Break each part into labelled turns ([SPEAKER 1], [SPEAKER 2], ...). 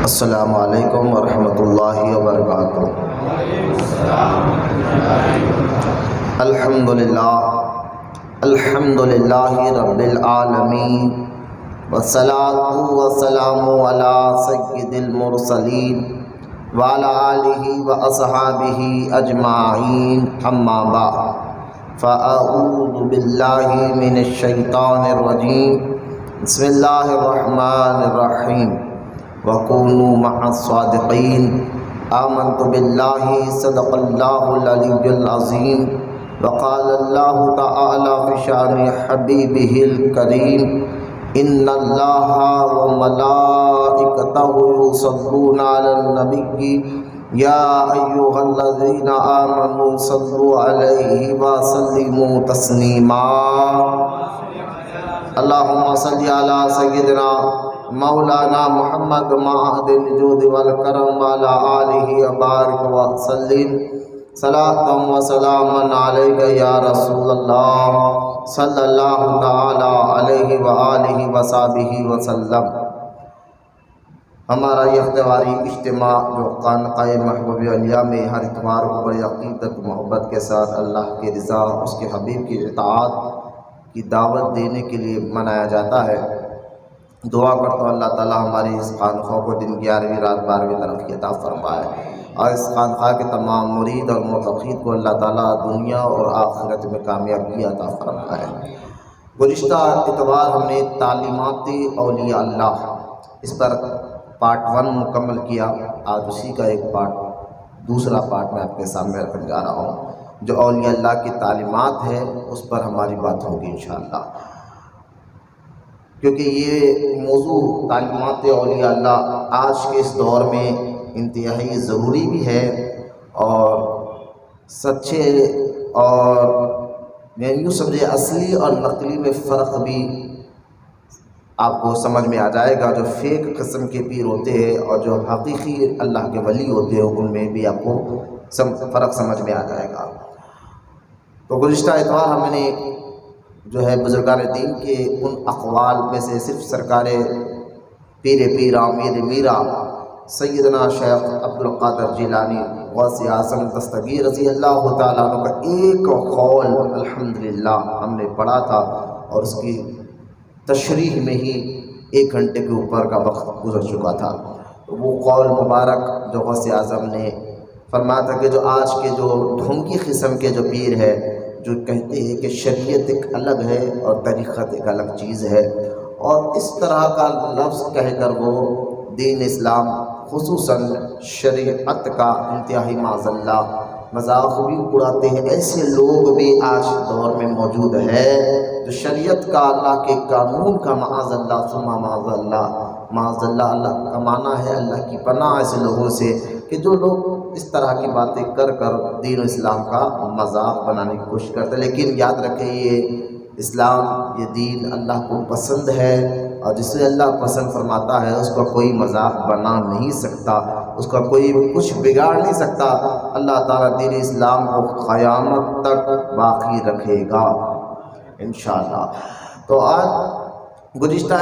[SPEAKER 1] السلام علیکم ورحمۃ اللہ وبرکاتہ۔ الحمد للہ رب العالمین، والصلاۃ والسلام علی سید المرسلین وعلی آلہ واصحابہ اجمعین، اما بعد فاعوذ باللہ من الشیطان الرجیم، بسم اللہ الرحمن الرحیم۔ وَكُونُوا مَعَ الصَّادِقِينَ آمنت باللہ صدق اللہ العلی العظیم۔ وقال اللہ تعالی فی شان حبیبہ الکریم، ان اللہ وملائکتہ یصلون علی النبی یا ایہا الذین آمنوا صلوا علیہ وسلموا تسلیما۔ اللہم صلی علی سیدنا مولانا محمد معہد الجود والکرم وعلی آلہ وبارک وسلم، صلاۃ و سلاما علیک یا رسول اللہ صلی اللہ تعالی علیہ وآلہ وصحبہ وسلم۔ ہمارا یہ اختباری اجتماع جو خانقاہ محبوب علیہ میں ہر اتوار کو بڑی عقیدت و محبت کے ساتھ اللہ کی رضا، اس کے حبیب کی اطاعت کی دعوت دینے کے لیے منایا جاتا ہے، دعا کرتا ہوں اللہ تعالیٰ ہماری اس خانقاہ کو دن 11ویں رات 12ویں ترقی عطا فرمائے، اور اس خانقاہ کے تمام مرید اور متقین کو اللہ تعالیٰ دنیا اور آخرت میں کامیابی عطا فرمائے۔ گزشتہ اتوار ہم نے تعلیمات اولیاء اللہ اس پر پارٹ 1 مکمل کیا، آج اسی کا ایک دوسرا پارٹ میں آپ کے سامنے رکھنے جا رہا ہوں، جو اولیاء اللہ کی تعلیمات ہے اس پر ہماری بات ہوگی انشاءاللہ، کیونکہ یہ موضوع تعلیمات اولیاء اللہ آج کے اس دور میں انتہائی ضروری بھی ہے، اور سچے اور یوں سمجھے اصلی اور نقلی میں فرق بھی آپ کو سمجھ میں آ جائے گا۔ جو فیک قسم کے پیر ہوتے ہیں اور جو حقیقی اللہ کے ولی ہوتے ہیں ان میں بھی آپ کو فرق سمجھ میں آ جائے گا۔ تو گزشتہ اتوار ہم نے جو ہے بزرگان دین کے ان اقوال میں سے صرف سرکار پیر امیر میرا سیدنا شیخ عبدالقادر جیلانی غوث اعظم دستگیر رضی اللہ تعالیٰ عنہ کا ایک قول الحمدللہ ہم نے پڑھا تھا، اور اس کی تشریح میں ہی 1 گھنٹے کے اوپر کا وقت گزر چکا تھا۔ وہ قول مبارک جو غوث اعظم نے فرمایا تھا کہ جو آج کے جو ڈھونگی قسم کے جو پیر ہے، جو کہتے ہیں کہ شریعت ایک الگ ہے اور طریقت ایک الگ چیز ہے، اور اس طرح کا لفظ کہہ کر وہ دین اسلام خصوصاً شریعت کا انتہائی معاذ اللہ مذاق بھی اڑاتے ہیں۔ ایسے لوگ بھی آج دور میں موجود ہے جو شریعت کا، اللہ کے قانون کا معاذ اللہ ثم معاذ اللہ اللہ کا معنی ہے اللہ کی پناہ ایسے لوگوں سے، کہ جو لوگ اس طرح کی باتیں کر کر دین اسلام کا مذاق بنانے کی کوشش کرتے ہیں۔ لیکن یاد رکھیں یہ اسلام، یہ دین اللہ کو پسند ہے، اور جسے اللہ پسند فرماتا ہے اس کا کوئی مذاق بنا نہیں سکتا، اس کا کوئی کچھ بگاڑ نہیں سکتا۔ اللہ تعالیٰ دین اسلام کو قیامت تک باقی رکھے گا انشاءاللہ۔ تو آج گزشتہ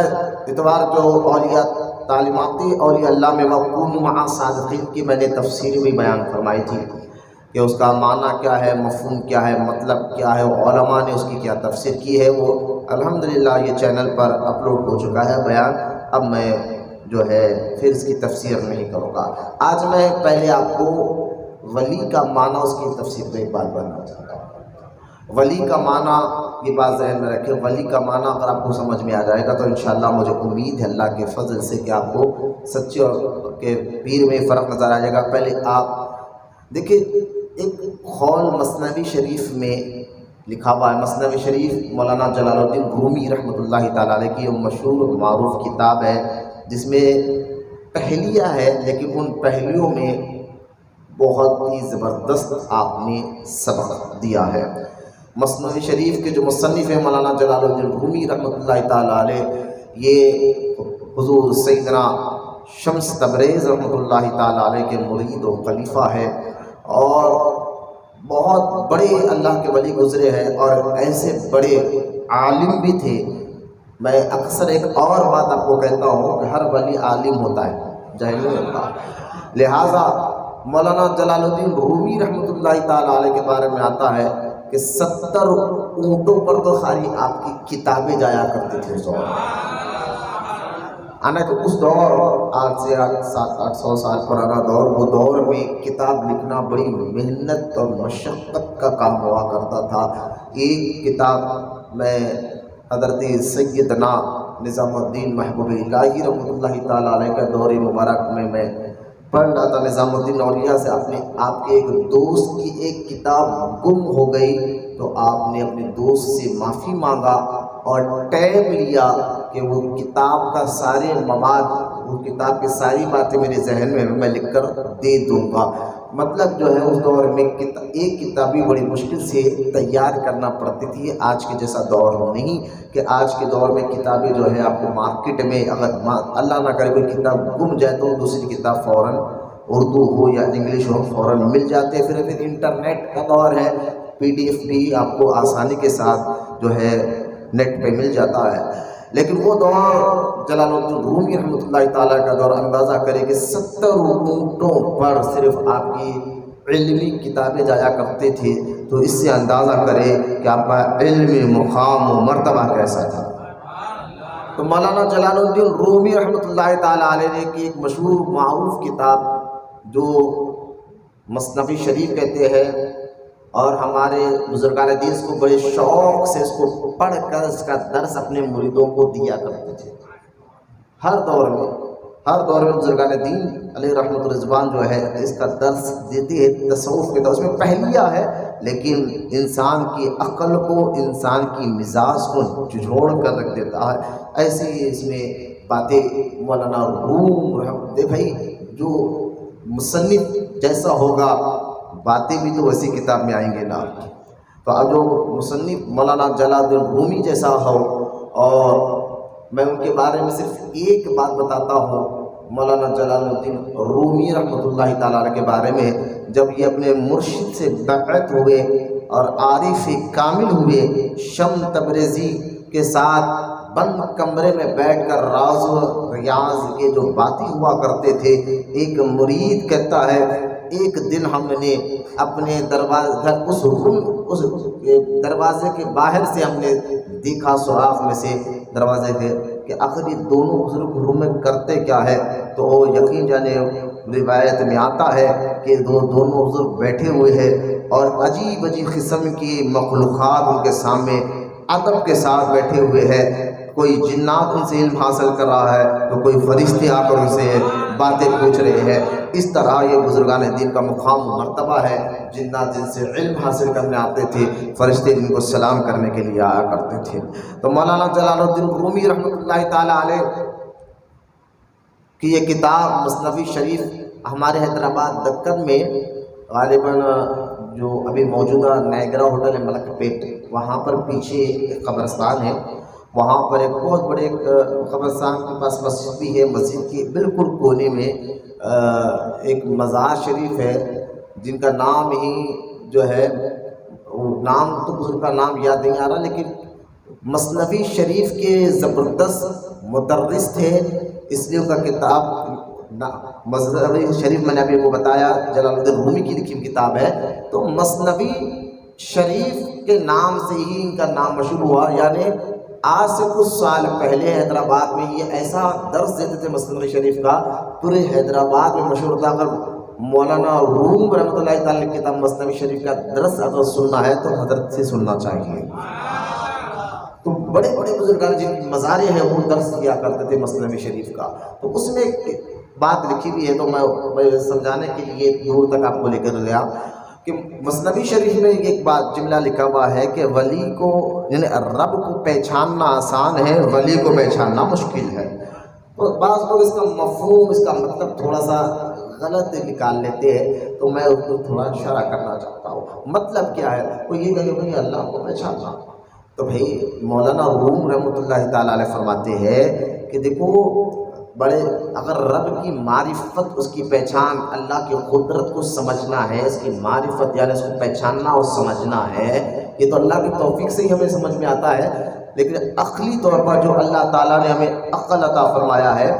[SPEAKER 1] اتوار جو اولیاء تعلیمات اولیاء اللہ میں وَكُونُوا مَعَ الصَّادِقِينَ کی میں نے تفسیر بھی بیان فرمائی تھی کہ اس کا معنی کیا ہے، مفہوم کیا ہے، مطلب کیا ہے، علماء نے اس کی کیا تفسیر کی ہے، وہ الحمدللہ یہ چینل پر اپلوڈ ہو چکا ہے بیان۔ اب میں جو ہے پھر اس کی تفسیر نہیں کروں گا۔ آج میں پہلے آپ کو ولی کا معنی اس کی تفسیر میں ایک بات بتانا چاہتا ہوں۔ ولی کا معنی یہ بات ذہن میں رکھیں، ولی کا معنی اگر آپ کو سمجھ میں آ جائے گا تو انشاءاللہ مجھے امید ہے اللہ کے فضل سے کہ آپ کو سچے اور کے پیر میں فرق نظر آ جائے گا۔ پہلے آپ دیکھیں، ایک قول مثنوی شریف میں لکھا ہوا ہے، مثنوی شریف مولانا جلال الدین رومی رحمۃ اللہ تعالیٰ علیہ کی مشہور معروف کتاب ہے، جس میں پہلیہ ہے، لیکن ان پہلیوں میں بہت ہی زبردست آپ نے سبق دیا ہے۔ مثنوی شریف کے جو مصنف ہیں مولانا جلال الدین رومی رحمۃ اللہ تعالیٰ علیہ، یہ حضور سیدنا شمس تبریز رحمۃ اللہ تعالیٰ علیہ کے مرید و خلیفہ ہے، اور بہت بڑے اللہ کے ولی گزرے ہیں، اور ایسے بڑے عالم بھی تھے۔ میں اکثر ایک اور بات آپ کو کہتا ہوں کہ ہر ولی عالم ہوتا ہے، جاہل نہیں ہوتا۔ لہٰذا مولانا جلال الدین رومی رحمۃ اللہ تعالیٰ علیہ کے بارے میں آتا ہے کہ 70 اونٹوں پر تو خالی آپ کی کتابیں جایا کرتی تھی اس دور میں۔ حالانکہ اس دور آج سے 700-800 سال پرانا دور، وہ دور میں کتاب لکھنا بڑی محنت اور مشقت کا کام ہوا کرتا تھا۔ ایک کتاب میں حضرت سیدنا نظام الدین محبوب الہی رحمۃ اللہ تعالیٰ علیہ کا دور مبارک میں پڑھ رہا تھا۔ نظام الدین اولیاء سے آپ کے ایک دوست کی ایک کتاب گم ہو گئی تو آپ نے اپنے دوست سے معافی مانگا اور ٹائم لیا کہ وہ کتاب کا سارے مواد، وہ کتاب کی ساری باتیں میرے ذہن میں لکھ کر دے دوں گا۔ مطلب جو ہے اس دور میں ایک کتاب بھی بڑی مشکل سے تیار کرنا پڑتی تھی، آج کے جیسا دور نہیں کہ آج کے دور میں کتابیں جو ہے آپ کو مارکیٹ میں اگر اللہ نہ کرے کوئی کتاب گم جائے تو دوسری کتاب فوراً اردو ہو یا انگلش ہو فوراً مل جاتے ہیں۔ پھر انٹرنیٹ کا دور ہے، PDF بھی آپ کو آسانی کے ساتھ جو ہے نیٹ پہ مل جاتا ہے۔ لیکن وہ دور جلال الدین رومی رحمۃ اللہ تعالیٰ کا دور، اندازہ کرے کہ 70 اونٹوں پر صرف آپ کی علمی کتابیں جایا کرتے تھے، تو اس سے اندازہ کرے کہ آپ کا علمی مقام و مرتبہ کیسا تھا۔ تو مولانا جلال الدین رومی رحمۃ اللہ تعالیٰ علیہ نے کی ایک مشہور معروف کتاب جو مثنوی شریف کہتے ہیں، اور ہمارے بزرگان دین اس کو بڑے شوق سے اس کو پڑھ کر اس کا درس اپنے مریدوں کو دیا کرتے تھے۔ ہر دور میں بزرگان دین علیہ رحمۃ الرضوان جو ہے اس کا درس دیتی ہے، تصوف کے درس میں پہلیہ ہے، لیکن انسان کی عقل کو، انسان کی مزاج کو جھوڑ کر رکھ دیتا ہے۔ ایسی اس میں باتیں مولانا روم رحمۃ بھائی جو مصنف جیسا ہوگا باتیں بھی تو ویسی کتاب میں آئیں گے نا۔ تو اب جو مصنف مولانا جلال الدین رومی جیسا ہو، اور میں ان کے بارے میں صرف ایک بات بتاتا ہوں مولانا جلال الدین رومی رحمۃ اللہ تعالیٰ کے بارے میں، جب یہ اپنے مرشد سے بیعت ہوئے اور عارف کامل ہوئے، شم تبریزی کے ساتھ بند کمرے میں بیٹھ کر راز و ریاض کے جو باتیں ہوا کرتے تھے، ایک مرید کہتا ہے ایک دن ہم نے اپنے دروازے کے باہر سے ہم نے دیکھا، سوراخ میں سے دروازے کے، کہ آخر یہ دونوں بزرگ روم میں کرتے کیا ہے؟ تو یقین جانے روایت میں آتا ہے کہ دونوں بزرگ بیٹھے ہوئے ہیں اور عجیب عجیب قسم کی مخلوقات ان کے سامنے ادب کے ساتھ بیٹھے ہوئے ہیں۔ کوئی جنات ان سے علم حاصل کر رہا ہے تو کوئی فرشتے آ کر ان سے باتیں پوچھ رہے ہیں۔ اس طرح یہ بزرگان دین کا مقام و مرتبہ ہے، جنات جن سے علم حاصل کرنے آتے تھے، فرشتے جن کو سلام کرنے کے لیے آیا کرتے تھے۔ تو مولانا جلال الدین رومی رحمۃ اللہ تعالیٰ علیہ کی یہ کتاب مثنوی شریف ہمارے حیدرآباد دکن میں غالباً جو ابھی موجودہ نیگرا ہوٹل ہے ملک پیٹ، وہاں پر پیچھے ایک قبرستان ہے، وہاں پر ایک بہت بڑے قبرستان کے پاس مسجد بھی ہے، مسجد کے بالکل کونے میں ایک مزار شریف ہے جن کا نام ہی جو ہے، نام تو بزرگ کا نام یاد نہیں آ رہا، لیکن مثنوی شریف کے زبردست مدرس تھے، اس لیے ان کا کتاب مثنوی شریف میں نے ابھی کو بتایا جلال الدین رومی کی لکھی کتاب ہے، تو مثنوی شریف کے نام سے ہی ان کا نام مشہور ہوا۔ یعنی آج سے کچھ سال پہلے حیدرآباد میں یہ ایسا درس دیتے تھے مثنوی شریف کا، پورے حیدرآباد میں مشہور تھا۔ اگر مولانا روم رحمۃ اللہ تعالیٰ کی کتاب مثنوی شریف کا درس اگر سننا ہے تو حضرت سے سننا چاہیے۔ تو بڑے بڑے بزرگان جن کی مزاریں ہیں وہ درس کیا کرتے تھے مثنوی شریف کا۔ تو اس میں ایک بات لکھی ہوئی ہے، تو میں سمجھانے کے لیے دور تک آپ کو لے کر گیا کہ مثنوی شریف میں ایک بات جملہ لکھا ہوا ہے کہ ولی کو، یعنی رب کو پہچاننا آسان ہے، ولی کو پہچاننا مشکل ہے۔ تو بعض لوگ اس کا مفہوم، اس کا مطلب تھوڑا سا غلط نکال لیتے ہیں، تو میں اس کو تھوڑا اشارہ کرنا چاہتا ہوں۔ مطلب کیا ہے؟ وہ یہ کہ بھائی اللہ کو پہچاننا، تو بھائی مولانا روم رحمۃ اللہ تعالیٰ علیہ فرماتے ہیں کہ دیکھو بڑے، اگر رب کی معرفت، اس کی پہچان، اللہ کی قدرت کو سمجھنا ہے، اس کی معرفت یعنی اس کو پہچاننا اور سمجھنا ہے، یہ تو اللہ کی توفیق سے ہی ہمیں سمجھ میں آتا ہے۔ لیکن عقلی طور پر جو اللہ تعالیٰ نے ہمیں عقل عطا فرمایا ہے،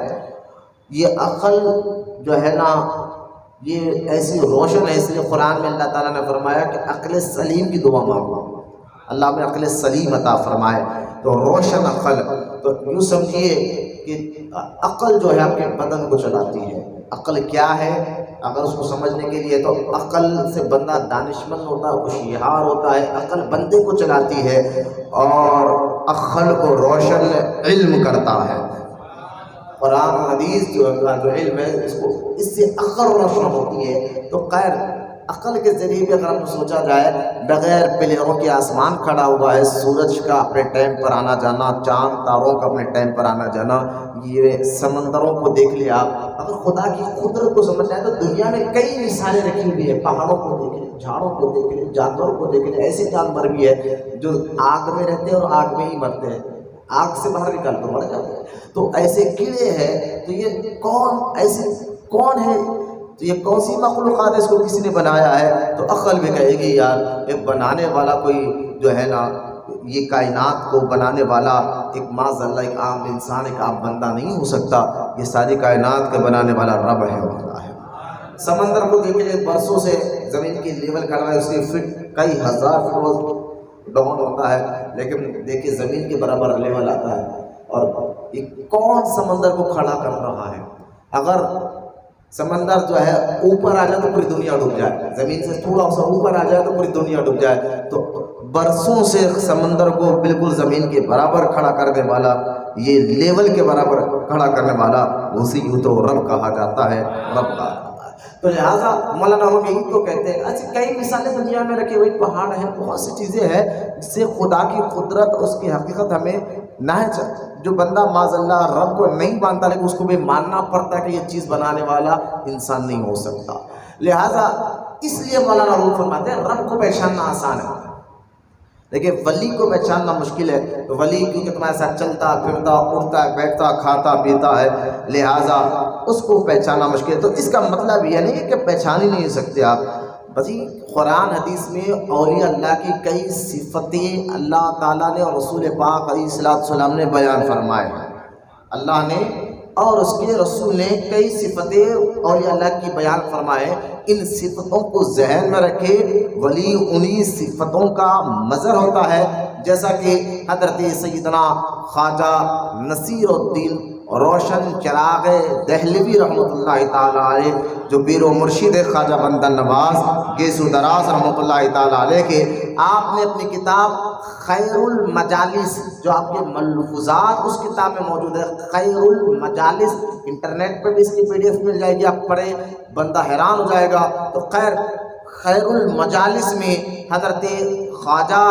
[SPEAKER 1] یہ عقل جو ہے نا یہ ایسی روشن ہے، اس لیے قرآن میں اللہ تعالیٰ نے فرمایا کہ عقل سلیم کی دعا مانگو، اللہ میں عقل سلیم عطا فرمائے۔ تو روشن عقل، تو یوں سمجھیے کہ عقل جو ہے آپ کے بدن کو چلاتی ہے۔ عقل کیا ہے؟ اگر اس کو سمجھنے کے لیے تو عقل سے بندہ دانشمند ہوتا ہے، ہوشیار ہوتا ہے، عقل بندے کو چلاتی ہے اور عقل کو روشن علم کرتا ہے۔ قرآن و حدیث جو علم ہے اس سے عقل روشن ہوتی ہے۔ تو خیر عقل کے ذریعے بھی اگر ہم سوچا جائے، بغیر پلیروں کے آسمان کھڑا ہوا ہے، سورج کا اپنے ٹائم پر آنا جانا، چاند تاروں کا اپنے ٹائم پر آنا جانا، یہ سمندروں کو دیکھ لیا۔ اگر خدا کی قدرت کو سمجھنا ہے تو دنیا میں کئی مثالیں رکھی ہوئی ہیں، پہاڑوں کو دیکھ لیں، جھاڑوں کو دیکھ لیں، جانوروں کو دیکھ لیں۔ ایسے جانور بھی ہے جو آگ میں رہتے ہیں اور آگ میں ہی مرتے ہیں، آگ سے باہر نکال تو مر جاتے ہیں۔ تو ایسے کیڑے ہیں، تو یہ کون ہے؟ تو یہ کون سی مخلوقات ہے؟ اس کو کسی نے بنایا ہے؟ تو عقل بھی کہے گی یار یہ بنانے والا کوئی جو ہے نا، یہ کائنات کو بنانے والا ایک معاذ اللہ ایک عام انسان، ایک عام بندہ نہیں ہو سکتا، یہ ساری کائنات کا بنانے والا رب ہے، اللہ ہے۔ سمندر کو دیکھیں، برسوں سے زمین کی لیول کر رہا ہے، اس کی فٹ کئی ہزار فٹ ڈاؤن ہوتا ہے، لیکن دیکھیں زمین کے برابر لیول آتا ہے۔ اور یہ کون سمندر کو کھڑا کر رہا ہے؟ اگر سمندر جو ہے اوپر آ جائے تو پوری دنیا ڈوب جائے، زمین سے تھوڑا سا اوپر آ جائے تو پوری دنیا ڈوب جائے۔ تو برسوں سے سمندر کو بالکل زمین کے برابر کھڑا کرنے والا، یہ لیول کے برابر کھڑا کرنے والا، اسی تو رب کہا جاتا ہے، رب کہا جاتا ہے۔ تو لہٰذا مولانا ہم یہی تو کہتے ہیں، ایسی کئی مثالیں دنیا میں رکھی ہوئی، پہاڑ ہیں، بہت سی چیزیں ہیں جس سے خدا کی قدرت، اس کی حقیقت ہمیں نہ جو بندہ معاذ اللہ رب کو نہیں مانتا، لیکن اس کو بھی ماننا پڑتا ہے کہ یہ چیز بنانے والا انسان نہیں ہو سکتا۔ لہٰذا اس لیے مولانا روح فرماتے ہیں رب کو پہچاننا آسان ہے، لیکن ولی کو پہچاننا مشکل ہے۔ تو ولی کیونکہ تمہارے ساتھ چلتا پھرتا اٹھتا بیٹھتا کھاتا پیتا ہے، لہٰذا اس کو پہچاننا مشکل ہے۔ تو اس کا مطلب یہ نہیں ہے کہ پہچان ہی نہیں سکتے آپ، بس قرآن حدیث میں اولیاء اللہ کی کئی صفتیں اللہ تعالیٰ نے اور رسول پاک علیہ السلام نے بیان فرمائے ہیں۔ اللہ نے اور اس کے رسول نے کئی صفتیں اولیاء اللہ کی بیان فرمائے۔ ان صفتوں کو ذہن میں رکھے، ولی انہی صفتوں کا مظہر ہوتا ہے، جیسا کہ حضرت سیدنا خواجہ نصیر الدین روشن چراغ دہلوی رحمۃ اللہ تعالیٰ علیہ، جو پیر و مرشد خواجہ بندہ نواز گیسو دراز رحمۃ اللہ تعالیٰ علیہ کے، آپ نے اپنی کتاب خیر المجالس، جو آپ کے ملفوظات اس کتاب میں موجود ہے، خیر المجالس، انٹرنیٹ پہ بھی اس کی PDF مل جائے گی، آپ پڑھیں بندہ حیران ہو جائے گا۔ تو خیر المجالس میں حضرت خواجہ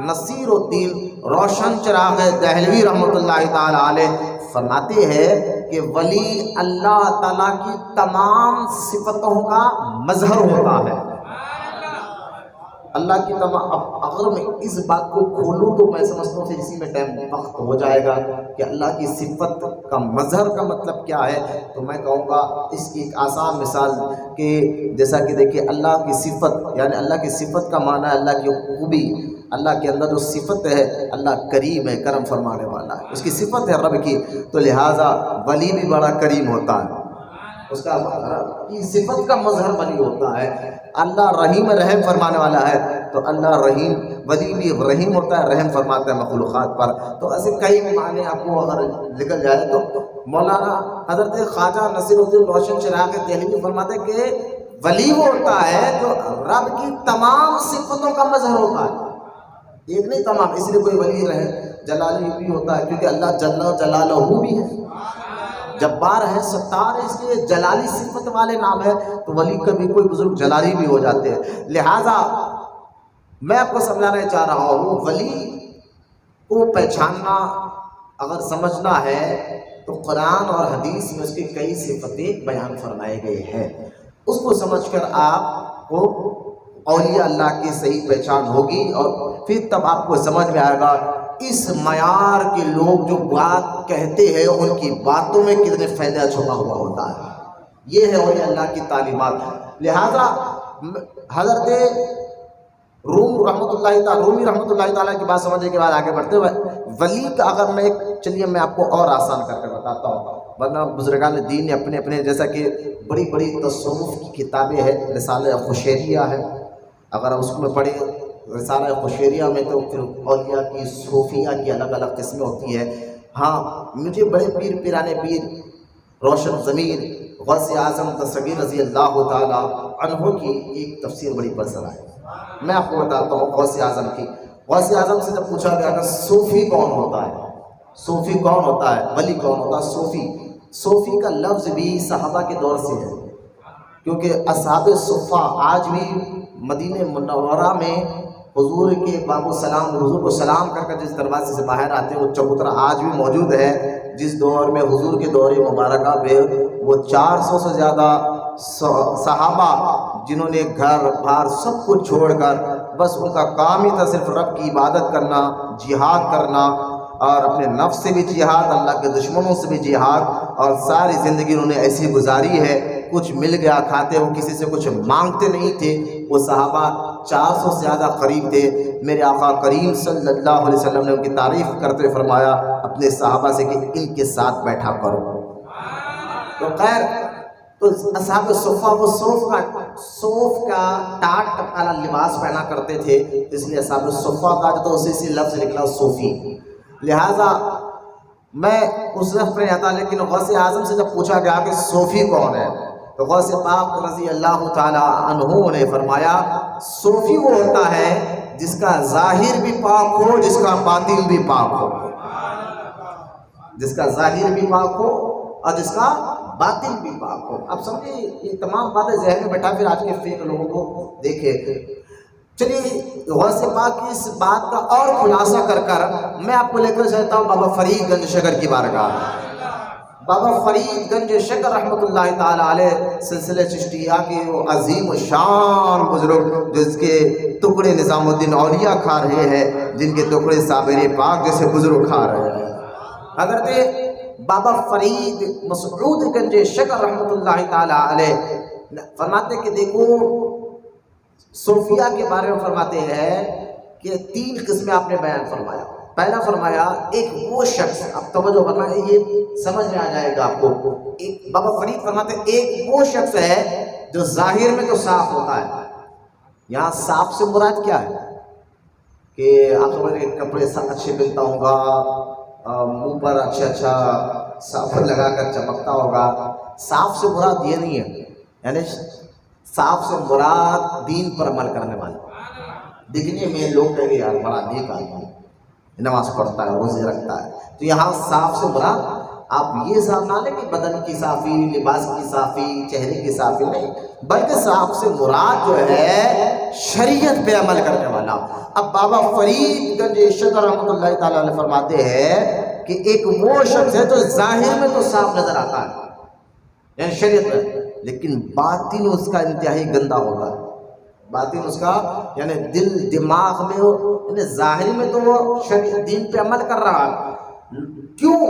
[SPEAKER 1] نصیر الدین روشن چراغ دہلوی رحمۃ اللہ تعالیٰ علیہ فرماتے ہیں کہ ولی اللہ تعالیٰ کی تمام صفتوں کا مظہر ہوتا ہے، اللہ کی تمام۔ اب اگر میں اس بات کو کھولوں تو میں سمجھتا ہوں پھر اسی میں ٹائم وقت ہو جائے گا کہ اللہ کی صفت کا مظہر کا مطلب کیا ہے۔ تو میں کہوں گا اس کی ایک آسان مثال کہ جیسا کہ دیکھیے اللہ کی صفت، یعنی اللہ کی صفت کا معنی ہے اللہ کی خوبی، اللہ کے اندر جو صفت ہے، اللہ کریم ہے، کرم فرمانے والا ہے، اس کی صفت ہے رب کی۔ تو لہٰذا ولی بھی بڑا کریم ہوتا ہے، اس کا صفت کا مظہر ولی ہوتا ہے۔ اللہ رحیم رحم فرمانے والا ہے، تو اللہ رحیم، ولی بھی رحیم ہوتا ہے، رحم فرماتا ہے مخلوقات پر۔ تو ایسے کئی معنی آپ کو اگر نکل جائے تو مولانا حضرت خواجہ نصیر الدین روشن چراغ دہلوی فرماتے ہیں کہ ولی وہ ہوتا ہے جو رب کی تمام صفتوں کا مظہر ہوتا ہے، ایک نہیں تمام۔ اس لیے کوئی ولی رہے جلالی بھی ہوتا ہے، کیونکہ اللہ جل جلالہ بھی ہے، جبار ہے، ستار ہے، اس لیے جلالی صفت والے نام ہے۔ تو ولی کبھی کوئی بزرگ جلالی بھی ہو جاتے ہیں۔ لہٰذا میں آپ کو سمجھانا چاہ رہا ہوں، ولی کو پہچاننا اگر سمجھنا ہے تو قرآن اور حدیث میں اس کی کئی صفتیں بیان فرمائے گئے ہیں، اس کو سمجھ کر آپ کو اولیاء اللہ کی صحیح پہچان ہوگی، اور پھر تب آپ کو سمجھ میں آئے گا اس معیار کے لوگ جو بات کہتے ہیں ان کی باتوں میں کتنے فائدہ چھپا ہوا ہوتا ہے۔ یہ ہے اولیاء اللہ کی تعلیمات۔ لہذا حضرت رومی رحمۃ اللہ تعالیٰ کی بات سمجھنے کے بعد آگے بڑھتے ہوئے ولی کا اگر میں چلیے میں آپ کو اور آسان کر کے بتاتا ہوں، ورنہ بزرگان دین نے اپنے اپنے جیسا کہ بڑی بڑی تصوف کی کتابیں ہیں، رسالہ قشیریہ ہے، اگر اس میں پڑھیں رسالہ قشیریہ میں تو پھر اولیاء کی صوفیہ کی الگ الگ قسمیں ہوتی ہے۔ ہاں مجھے بڑے پیرانے پیر روشن ضمیر غوث اعظم دستگیر رضی اللہ تعالیٰ عنہ کی ایک تفسیر بڑی پسند آئی۔ میں آپ کو بتاتا ہوں غوث اعظم کی۔ غوث اعظم سے جب پوچھا گیا کہ صوفی کون ہوتا ہے، صوفی کون ہوتا ہے، ولی کون ہوتا ہے، صوفی کا لفظ بھی صحابہ کے دور سے ہے، کیونکہ اصحاب صفہ آج بھی مدینہ منورہ میں حضور کے باب السلام، حضور کو سلام کر جس دروازے سے باہر آتے ہیں وہ چبوترا آج بھی موجود ہے، جس دور میں حضور کے دور مبارکہ میں وہ 400 سے زیادہ صحابہ جنہوں نے گھر بار سب کو چھوڑ کر بس ان کا کام ہی تھا صرف رب کی عبادت کرنا، جہاد کرنا، اور اپنے نفس سے بھی جہاد، اللہ کے دشمنوں سے بھی جہاد، اور ساری زندگی انہوں نے ایسی گزاری ہے، کچھ مل گیا کھاتے، وہ کسی سے کچھ مانگتے نہیں تھے۔ وہ صحابہ 400 سے زیادہ قریب تھے۔ میرے آقا کریم صلی اللہ علیہ وسلم نے ان کی تعریف کرتے ہوئے فرمایا اپنے صحابہ سے کہ ان کے ساتھ بیٹھا کرو۔ تو خیر تو اصحاب صفہ وہ صوف کا ٹاٹ والا لباس پہنا کرتے تھے، اس لیے اصحاب صفہ کا تو اسی سے لفظ نکلا صوفی۔ لہٰذا میں اس لفظ پہ نہیں آتا، لیکن غوث اعظم سے جب پوچھا گیا کہ صوفی کون ہے تو غوث پاک رضی اللہ تعالی عنہ نے فرمایا صوفی وہ ہوتا ہے جس کا ظاہر بھی پاک ہو، جس کا باطن بھی پاک ہو، جس کا ظاہر بھی پاک ہو اور جس کا باطن بھی پاک ہو۔ اب سمجھے یہ تمام باتیں ذہن میں بیٹھا پھر آج کے فیک لوگوں کو دیکھے۔ چلیے غوث پاک کی اس بات کا اور خلاصہ کر میں آپ کو لے کر چلتا ہوں بابا فرید گنج شکر کی بارگاہ۔ بابا فرید گنج شکر رحمۃ اللہ تعالی علیہ سلسلہ چشتیہ کے وہ عظیم و شان بزرگ جس کے ٹکڑے نظام الدین اولیاء کھا رہے ہیں، جن کے ٹکڑے صابر پاک جیسے بزرگ کھا رہے ہیں۔ حضرت بابا فرید مسعود گنج شکر رحمۃ اللہ تعالی علیہ فرماتے کہ دیکھو صوفیہ کے بارے میں فرماتے ہیں کہ 3 قسمیں آپ نے بیان فرمایا۔ پہلا فرمایا ایک وہ شخص، اب توجہ فرمایا یہ سمجھ میں آ جائے گا آپ کو، ایک بابا فرید فرماتے ہیں ایک وہ شخص ہے جو ظاہر میں تو صاف ہوتا ہے۔ یہاں صاف سے مراد کیا ہے کہ آپ سمجھ رہے کپڑے اچھے پہنتا ہوگا، منہ پر اچھا صابن لگا کر چمکتا ہوگا۔ صاف سے مراد یہ نہیں ہے، یعنی صاف سے مراد دین پر عمل کرنے والا۔ دکھنے میں لوگ کہیں گے یار بڑا نیک آدمی، نماز پڑھتا ہے، روزے رکھتا ہے، تو یہاں صاف سے مراد آپ یہ صاف نہ لیں کہ بدن کی صافی، لباس کی صافی، چہرے کی صافی نہیں، بلکہ صاف سے مراد جو ہے شریعت پہ عمل کرنے والا۔ اب بابا فرید گنج شکر رحمۃ اللہ تعالیٰ علیہ فرماتے ہیں کہ ایک وہ شخص ہے جو ظاہر میں تو صاف نظر آتا ہے یعنی شریعت میں، لیکن باطن اس کا انتہائی گندا ہوتا ہے۔ باطن اس کا یعنی دل دماغ میں یعنی ظاہر میں تو وہ شریعت دین پہ عمل کر رہا ہے، کیوں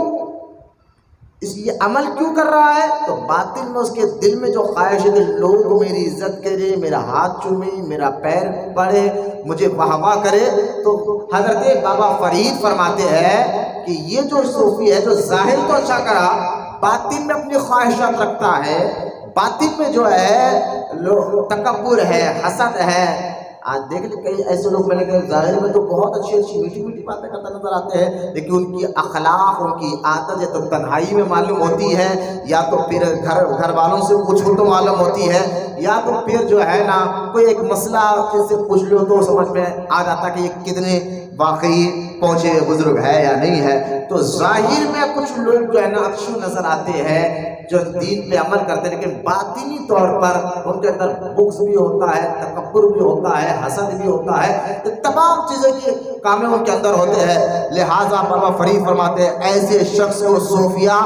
[SPEAKER 1] اس لیے عمل کیوں کر رہا ہے تو باطن میں اس کے دل میں جو خواہش ہے کہ لوگ میری عزت کرے، میرا ہاتھ چومے، میرا پیر پڑے، مجھے واہ واہ کرے۔ تو حضرت بابا فرید فرماتے ہیں کہ یہ جو صوفی ہے جو ظاہر تو اچھا کرا، باطن میں اپنی خواہشات رکھتا ہے، باطن میں جو ہے تکبر ہے، حسد ہے۔ آج دیکھ لیں کئی ایسے لوگ میں نے کہا ظاہر میں تو بہت اچھی میٹھی باتیں کرتے نظر آتے ہیں، لیکن ان کی اخلاق، ان کی عادت یا تو تنہائی میں معلوم ہوتی ہے، یا تو پھر گھر والوں سے پوچھو تو معلوم ہوتی ہے، یا تو پھر جو ہے نا کوئی ایک مسئلہ سے پوچھ لو تو سمجھ میں آ جاتا کہ یہ کتنے واقعی پہنچے بزرگ ہے یا نہیں ہے۔ تو ظاہر میں کچھ لوگ جو ہے نا اچھے نظر آتے ہیں جو دین پہ عمل کرتے ہیں، لیکن باطنی طور پر ان کے اندر بغض بھی ہوتا ہے، تکبر بھی ہوتا ہے، حسد بھی ہوتا ہے، تمام چیزیں کی کام ان کے اندر ہوتے ہیں۔ لہٰذا بابا فرید فرماتے ہیں ایسے شخص کو صوفیہ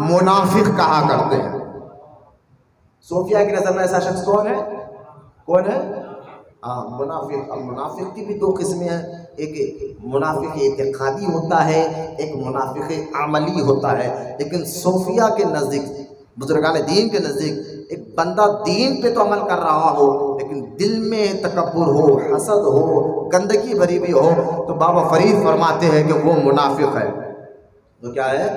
[SPEAKER 1] منافق کہا کرتے ہیں۔ صوفیہ کی نظر میں ایسا شخص کون ہے؟ منافق۔ اب منافق کی بھی 2 قسمیں ہیں، ایک منافق اعتقادی ہوتا ہے، ایک منافق عملی ہوتا ہے۔ لیکن صوفیہ کے نزدیک، بزرگان دین کے نزدیک، ایک بندہ دین پہ تو عمل کر رہا ہو لیکن لیکن دل میں تکبر ہو، حسد ہو، گندگی بھری بھی ہو، تو بابا فرید فرماتے ہیں کہ وہ منافق ہے۔ وہ کیا ہے؟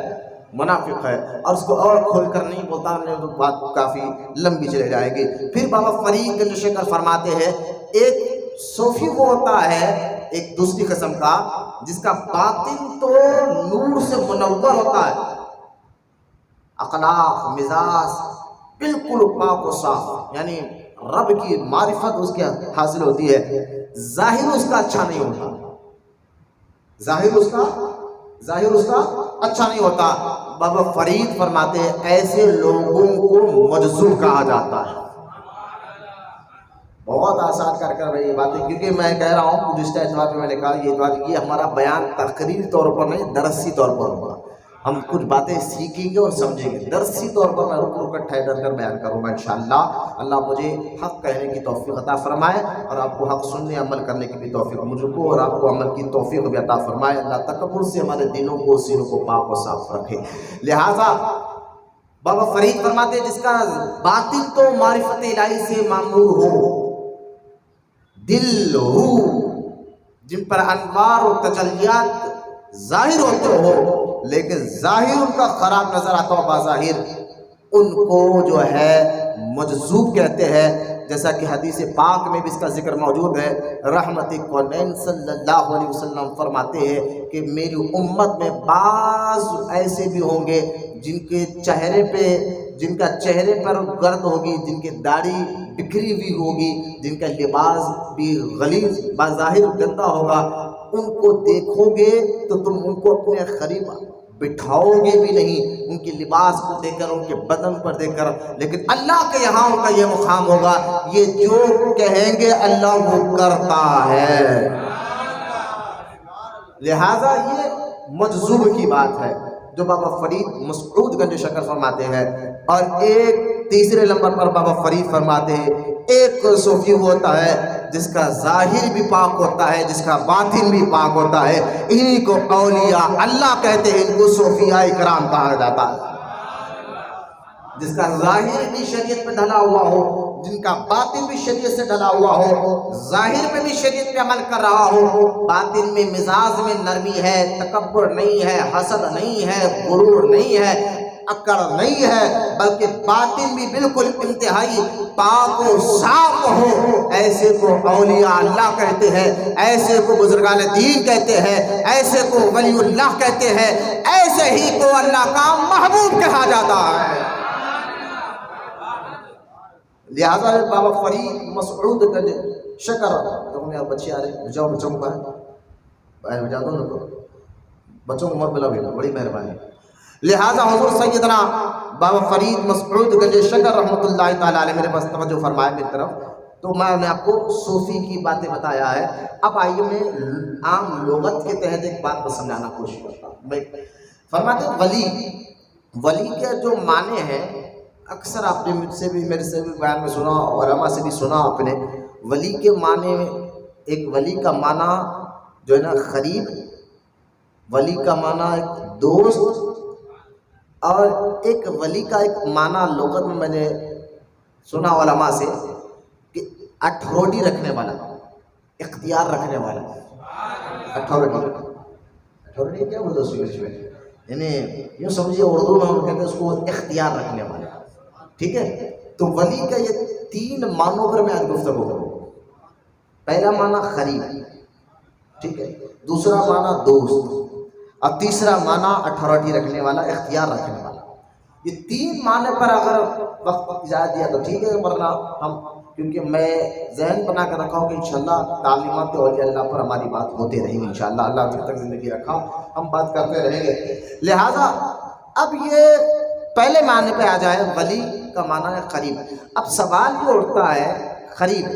[SPEAKER 1] منافق ہے۔ اور اس کو اور کھول کر نہیں بولتا، نہیں تو بات کافی لمبی چلے جائے گی۔ پھر بابا فرید گنج شکر فرماتے ہیں ایک صوفی وہ ہوتا ہے ایک دوسری قسم کا، جس کا باطن تو نور سے منور ہوتا ہے، اخلاق مزاج بالکل پاک و صاف، یعنی رب کی معرفت اس کے حاصل ہوتی ہے، ظاہر اس کا اچھا نہیں ہوتا، ظاہر اس کا اچھا نہیں ہوتا۔ بابا فرید فرماتے ہیں ایسے لوگوں کو مجذوب کہا جاتا ہے۔ بہت آسان کر رہی یہ باتیں، کیونکہ میں کہہ رہا ہوں گزشتہ اتوار پہ میں نے کہا یہ ہمارا بیان تقریری طور پر نہیں، درسی طور پر ہوگا۔ ہم کچھ باتیں سیکھیں گے اور سمجھیں گے، درسی طور پر میں رک کر ٹھہر کر بیان کروں گا انشاءاللہ۔ اللہ مجھے حق کہنے کی توفیق عطا فرمائے اور آپ کو حق سننے عمل کرنے کی بھی توفیق مجھ کو اور آپ کو عمل کی توفیق بھی عطا فرمائے۔ اللہ تکبر سے ہمارے دلوں کو سینوں کو پاک و صاف رکھے۔ لہٰذا بابا فرید فرماتے ہیں جس کا باطن تو معرفت الہی سے معمور ہو، دل روح جن پر انوار و تجلیات ظاہر ہوتے ہو، لیکن ظاہر ان کا خراب نظر آتا ہو بظاہر، ان کو جو ہے مجذوب کہتے ہیں۔ جیسا کہ حدیث پاک میں بھی اس کا ذکر موجود ہے، رحمت کونین صلی اللہ علیہ وسلم فرماتے ہیں کہ میری امت میں بعض ایسے بھی ہوں گے جن کا چہرے پر گرد ہوگی، جن کی داڑھی بکھری ہوئی ہوگی، جن کا لباس بھی غلیظ بظاہر گندا ہوگا، ان کو دیکھو گے تو تم ان کو اپنے قریب بٹھاؤ گے بھی نہیں، ان کے لباس کو دیکھ کر، ان کے بدن پر دیکھ کر، لیکن اللہ کے یہاں ان کا یہ مقام ہوگا، یہ جو کہیں گے اللہ وہ کرتا ہے۔ لہٰذا یہ مجذوب کی بات ہے جو بابا فرید مسعود گنج شکر فرماتے ہیں۔ اور ایک تیسرے نمبر پر بابا فرید فرماتے ہیں ایک صوفی ہوتا ہے جس کا ظاہر بھی پاک ہوتا ہے، جس کا باطن بھی پاک ہوتا ہے، انہی کو اولیاء اللہ کہتے ہیں، ان کو صوفیاء کرام کہا جاتا ہے۔ جس کا ظاہر بھی شریعت پہ ڈھلا ہوا ہو، جن کا باطن بھی شریعت سے ڈھلا ہوا ہو، ظاہر پہ بھی شریعت پہ عمل کر رہا ہو، باطن میں مزاج میں نرمی ہے، تکبر نہیں ہے، حسد نہیں ہے، غرور نہیں ہے، اکڑ نہیں ہے، بلکہ باطن بھی بالکل انتہائی پاک و صاف ہو، ایسے کو اولیاء اللہ کہتے ہیں، ایسے کو بزرگان دین کہتے ہیں، ایسے کو ولی اللہ کہتے ہیں، ایسے ہی کو اللہ کا محبوب کہا جاتا ہے۔ لہٰذا بابا فرید مسعود گنج شکر، بچے آ رہے بجاؤ، بچوں کو باہر بجا دو نا، تو بچوں کو مت بلا بھی، بڑی مہربانی۔ لہٰذا حضور سیدنا بابا فرید مسعود گنج شکر رحمۃ اللہ تعالیٰ علیہ میرے پاس توجہ فرمائے میری طرف، تو میں نے آپ کو صوفی کی باتیں بتایا ہے۔ اب آئیے میں عام لغت کے تحت ایک بات کو سمجھانا کوشش کرتا ہوں۔ فرماتے ہیں ولی کے جو معنی ہیں، اکثر آپ نے مجھ سے بھی میرے سے بھی بیان میں سنا، علماء سے بھی سنا آپ نے، ولی کے معنی، ایک ولی کا معنی جو ہے نا قریب، ولی کا معنی ایک دوست، اور ایک ولی کا ایک معنی لغت میں نے سنا علماء سے کہ اتھارٹی رکھنے والا، اختیار رکھنے والا۔ اتھارٹی کیا بولتے ہیں انگلش میں؟ یعنی یوں سمجھیے اردو میں ہم کہتے ہیں اس کو اختیار رکھنے والا، ٹھیک ہے؟ تو ولی کا یہ تین معنوں پر میں آج گفتگو کروں۔ پہلا معنی قریب، ٹھیک ہے، دوسرا معنی دوست، اور تیسرا معنی اتھارٹی رکھنے والا، اختیار رکھنے والا۔ یہ تین معنی پر اگر وقت اجازت دیا تو ٹھیک ہے، ورنہ ہم، کیونکہ میں ذہن بنا کر رکھا ہوں کہ انشاءاللہ تعلیمات اولیاء اللہ پر ہماری بات ہوتے رہیں گی انشاءاللہ، اللہ جب تک زندگی رکھا ہم بات کرتے رہیں گے۔ لہٰذا اب یہ پہلے معنی پہ آ جائے، ولی کا معنی ہے قریب۔ اب سوال یہ اٹھتا ہے قریب،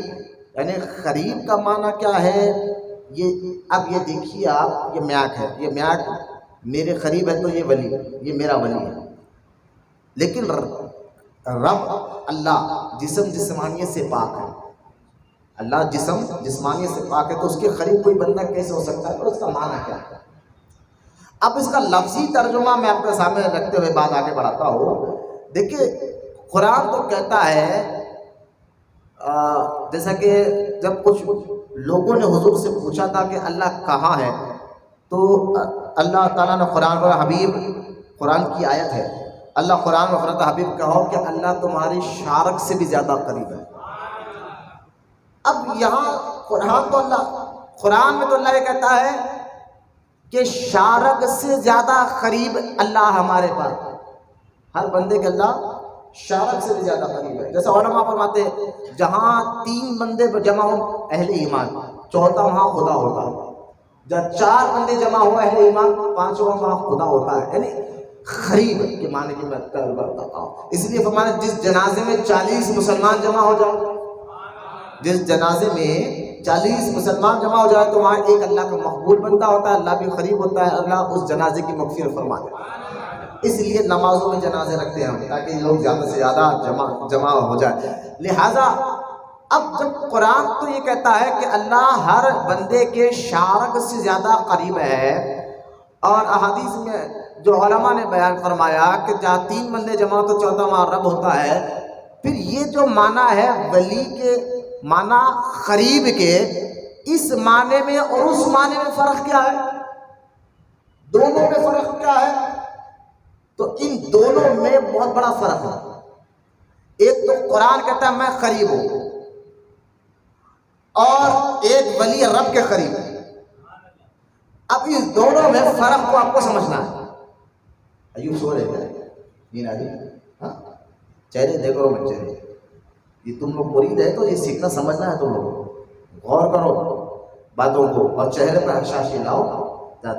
[SPEAKER 1] یعنی قریب کا معنی کیا ہے؟ اب یہ دیکھیے آپ، یہ میاک ہے، یہ میاک میرے قریب ہے تو یہ ولی، یہ میرا ولی ہے۔ لیکن رب اللہ جسم جسمانیت سے پاک ہے، اللہ جسم جسمانیت سے پاک ہے، تو اس کے قریب کوئی بندہ کیسے ہو سکتا ہے؟ اور اس کا معنی کیا ہے؟ اب اس کا لفظی ترجمہ میں آپ کے سامنے رکھتے ہوئے بات آگے بڑھاتا ہوں۔ دیکھیے قرآن تو کہتا ہے جیسا کہ جب کچھ لوگوں نے حضور سے پوچھا تھا کہ اللہ کہاں ہے، تو اللہ تعالیٰ نے قرآن پر، حبیب قرآن کی آیت ہے، اللہ قرآن میں فرماتا حبیب کہو کہ اللہ تمہاری شارک سے بھی زیادہ قریب ہے۔ اب یہاں قرآن میں تو اللہ یہ کہتا ہے کہ شارک سے زیادہ قریب اللہ ہمارے پاس، ہر بندے کے اللہ شارک سے بھی زیادہ قریب ہے۔ جیسے علماء فرماتے ہیں جہاں 3 بندے جمع ہوں اہل ایمان، چوتھا وہاں خدا ہوتا ہے، جب 4 بندے جمع ہو اہل ایمان، 5واں وہاں خدا ہوتا ہے، یعنی قریب کے معنی کی میں بتاتا ہوں۔ اس لیے فرمایا جس جنازے میں 40 مسلمان جمع ہو جائے، جس جنازے میں 40 مسلمان جمع ہو جائے تو وہاں ایک اللہ کا مقبول بندہ ہوتا ہے، اللہ بھی قریب ہوتا ہے، اللہ اس جنازے کی مغفرت فرما دیتا ہے۔ اس لیے نمازوں میں جنازے رکھتے ہیں ہم، تاکہ لوگ زیادہ سے زیادہ جمع ہو جائے۔ لہٰذا اب جب قرآن تو یہ کہتا ہے کہ اللہ ہر بندے کے شارک سے زیادہ قریب ہے، اور احادیث میں جو علماء نے بیان فرمایا کہ جہاں 3 بندے جمع ہو تو چوتھا وہاں رب ہوتا ہے، پھر یہ جو معنی ہے ولی کے معنی قریب کے، اس معنی میں اور اس معنی میں فرق کیا ہے؟ دونوں میں فرق کیا ہے؟ تو ان دونوں میں بہت بڑا فرق ہے۔ ایک تو قرآن کہتا ہے میں قریب ہوں، اور ایک ولی رب کے قریب ہے۔ اب اس دونوں میں فرق کو آپ کو سمجھنا ہے۔ ایوب سو رہے ہیں نیند آ رہی؟ ہاں، چہرے دیکھو میں چہرے، یہ تم لوگ مرید ہے تو یہ سیکھنا سمجھنا ہے، تم لوگ غور کرو باتوں کو، اور چہرے پہ حشاشی لاؤ،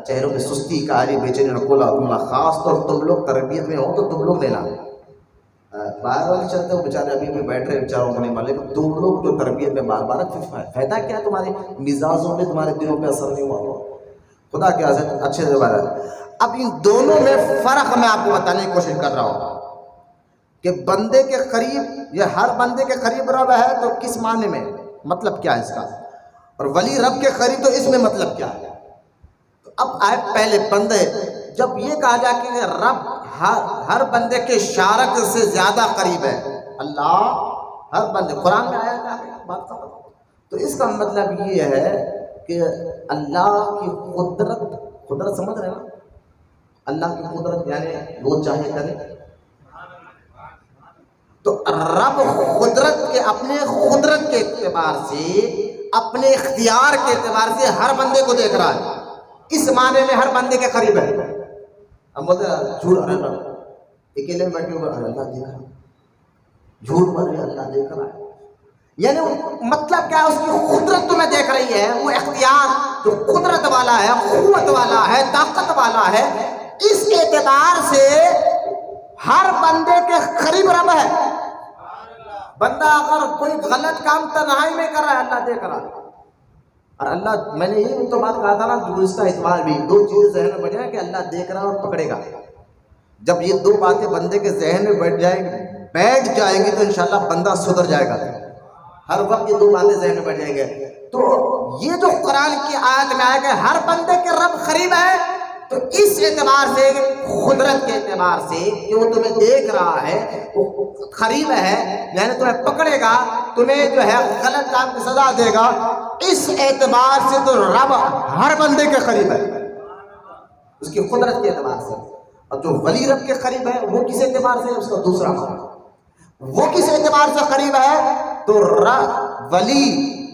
[SPEAKER 1] چہروں پہ سستی کاہلی بے چینی نکولا تملا، خاص طور تم لوگ تربیت میں ہو تو تم لوگ لینا، باہر والے چلتے ہو بیچارے ابھی بھی بیٹھ رہے بیچاروں کو نہیں مالے، تم لوگ جو تربیت میں بار بار فائدہ کیا تمہارے مزاجوں میں، تمہارے دلوں پہ اثر نہیں ہوا ہو، خدا کے حضرت اچھے سے بات ہے۔ اب ان دونوں میں فرق میں آپ کو بتانے کی کوشش کر رہا ہوں کہ بندے کے قریب، یہ ہر بندے کے قریب رب ہے تو کس معنی میں، مطلب کیا ہے اس کا، اور ولی رب کے قریب تو اس میں مطلب کیا ہے۔ اب آئے پہلے بندے، جب یہ کہا جائے کہ رب ہر بندے کے شارک سے زیادہ قریب ہے، اللہ ہر بندے، قرآن میں آیا تھا بات ختم، تو اس کا مطلب یہ ہے کہ اللہ کی قدرت سمجھ رہے نا، اللہ کی قدرت یعنی وہ چاہے کرے، تو رب قدرت کے، اپنے قدرت کے اعتبار سے، اپنے اختیار کے اعتبار سے ہر بندے کو دیکھ رہا ہے، اس معنی میں ہر بندے کے قریب ہے۔ ہم بولتے ہیں جھوٹ، اکیلے میں بیٹھے ہوئے اللہ دیکھ رہا، جھوٹ بول رہے اللہ دیکھ رہا ہے، یعنی مطلب کیا ہے، اس کی قدرت تمہیں دیکھ رہی ہے، وہ اختیار جو قدرت والا ہے، قوت والا ہے، طاقت والا ہے، اس اعتبار سے ہر بندے کے قریب رب ہے۔ بندہ اگر کوئی غلط کام تنہائی میں کر رہا ہے اللہ دیکھ رہا ہے، اور اللہ، میں نے یہ تو بات کہا تھا نا گزشتہ اتوار بھی، 2 چیزیں ذہن میں بیٹھ جائیں کہ اللہ دیکھ رہا ہے اور پکڑے گا، جب یہ 2 باتیں بندے کے ذہن میں بیٹھ جائیں گی تو انشاءاللہ بندہ سدھر جائے گا، ہر وقت یہ 2 باتیں ذہن میں بیٹھ جائیں گے۔ تو یہ جو قرآن کی آیت میں آیا کہ ہر بندے کے رب قریب ہے، تو اس اعتبار سے، قدرت کے اعتبار سے کہ وہ تمہیں دیکھ رہا ہے، وہ قریب ہے، یعنی تمہیں پکڑے گا، تمہیں جو ہے غلط کام کی سزا دے گا، اس اعتبار سے تو رب ہر بندے کے قریب ہے، اس کی قدرت کے اعتبار سے۔ اور جو ولی رب کے قریب ہے وہ کس اعتبار سے، اس کا دوسرا معنی، وہ کس اعتبار سے قریب ہے، تو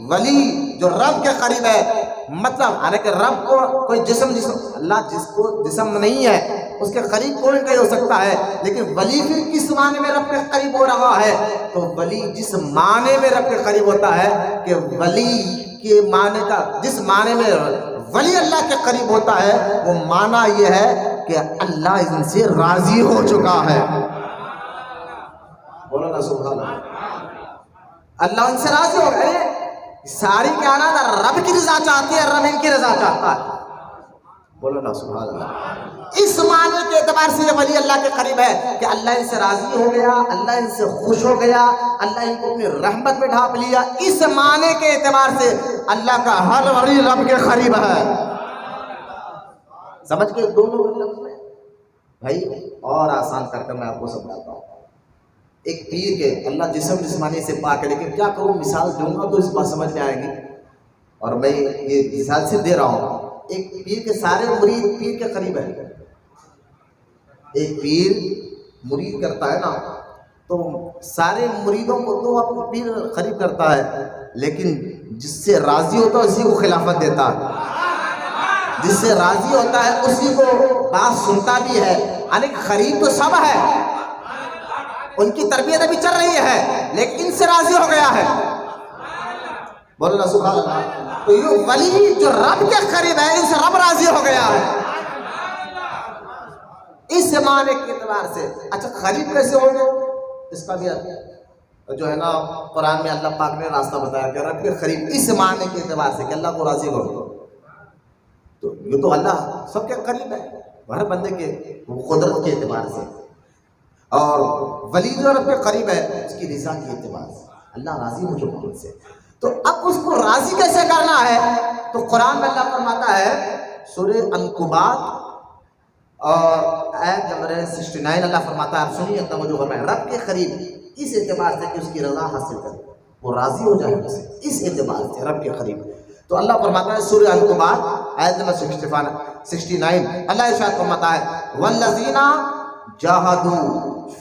[SPEAKER 1] ولی جو رب کے قریب ہے، مطلب یعنی کہ رب کو کوئی جسم، اللہ جس کو جسم نہیں ہے اس کے قریب کوئی نہیں ہو سکتا ہے، لیکن ولی پھر کس معنی میں رب کے قریب ہو رہا ہے، تو ولی جس معنی میں رب کے قریب ہوتا ہے کہ ولی کے معنی کا، جس معنی میں ولی اللہ کے قریب ہوتا ہے، وہ معنی یہ ہے کہ اللہ ان سے راضی ہو چکا ہے، بولو نا سبحان اللہ، اللہ ان سے راضی ہو گئے، ساری کائنات رب کی رضا چاہتی ہے، رب ان کی رضا چاہتا ہے، بولو نا سبحان اللہ۔ اس معنی کے اعتبار سے یہ ولی اللہ کے قریب ہے کہ اللہ ان سے راضی ہو گیا، اللہ ان سے خوش ہو گیا، اللہ ان کو اپنی رحمت میں ڈھانپ لیا، اس معنی کے اعتبار سے اللہ کا ہر ولی رب کے قریب ہے۔ سمجھ کے دونوں لفظ میں بھائی، اور آسان کر کے میں آپ کو سمجھاتا ہوں ایک پیر کے اللہ جسمانی سے پاک ہے، لیکن کیا کروں مثال دوں گا تو اس بات سمجھ میں آئے گی، اور میں یہ مثال سے دے رہا ہوں۔ ایک پیر کے سارے مرید پیر کے قریب ہے، ایک پیر مرید کرتا ہے نا تو سارے مریدوں کو تو اپنا پیر قریب کرتا ہے، لیکن جس سے راضی ہوتا ہے اسی کو خلافت دیتا ہے، جس سے راضی ہوتا ہے اسی کو بات سنتا بھی ہے، یعنی قریب تو سب ہے، ان کی تربیت ابھی چل رہی ہے لیکن ان سے راضی ہو گیا ہے، بولو نا سبحان اللہ۔ تو یہ ولی جو رب کے قریب ہے ان سے رب راضی ہو گیا ہے اس زمانے کے اعتبار سے۔ اچھا قریب کیسے ہوں گے، اس کا بھی جو ہے نا قرآن میں اللہ پاک نے راستہ بتایا کہ رب کے قریب اس زمانے کے اعتبار سے کہ اللہ کو راضی کرو، تو یہ تو اللہ سب کے قریب ہے ہر بندے کے قدرت کے اعتبار سے، اور ولی جو رب کے قریب ہے اس کی رضا کے اعتبار سے، اللہ راضی ہو جو خود سے۔ تو اب اس کو راضی کیسے کرنا ہے، تو قرآن میں اللہ فرماتا ہے سورہ عنکبوت اور آیت نمبر 69 اللہ فرماتا ہے، آپ سنیے توجہ فرمائیں، رب کے قریب اس اعتبار سے کہ اس کی رضا حاصل کرے، وہ راضی ہو جائے اسے، اس اعتبار سے رب کے قریب۔ تو اللہ فرماتا ہے سورہ عنکبوت آیت نمبر 69 اللہ ارشاد فرماتا ہے والذین جاہدوا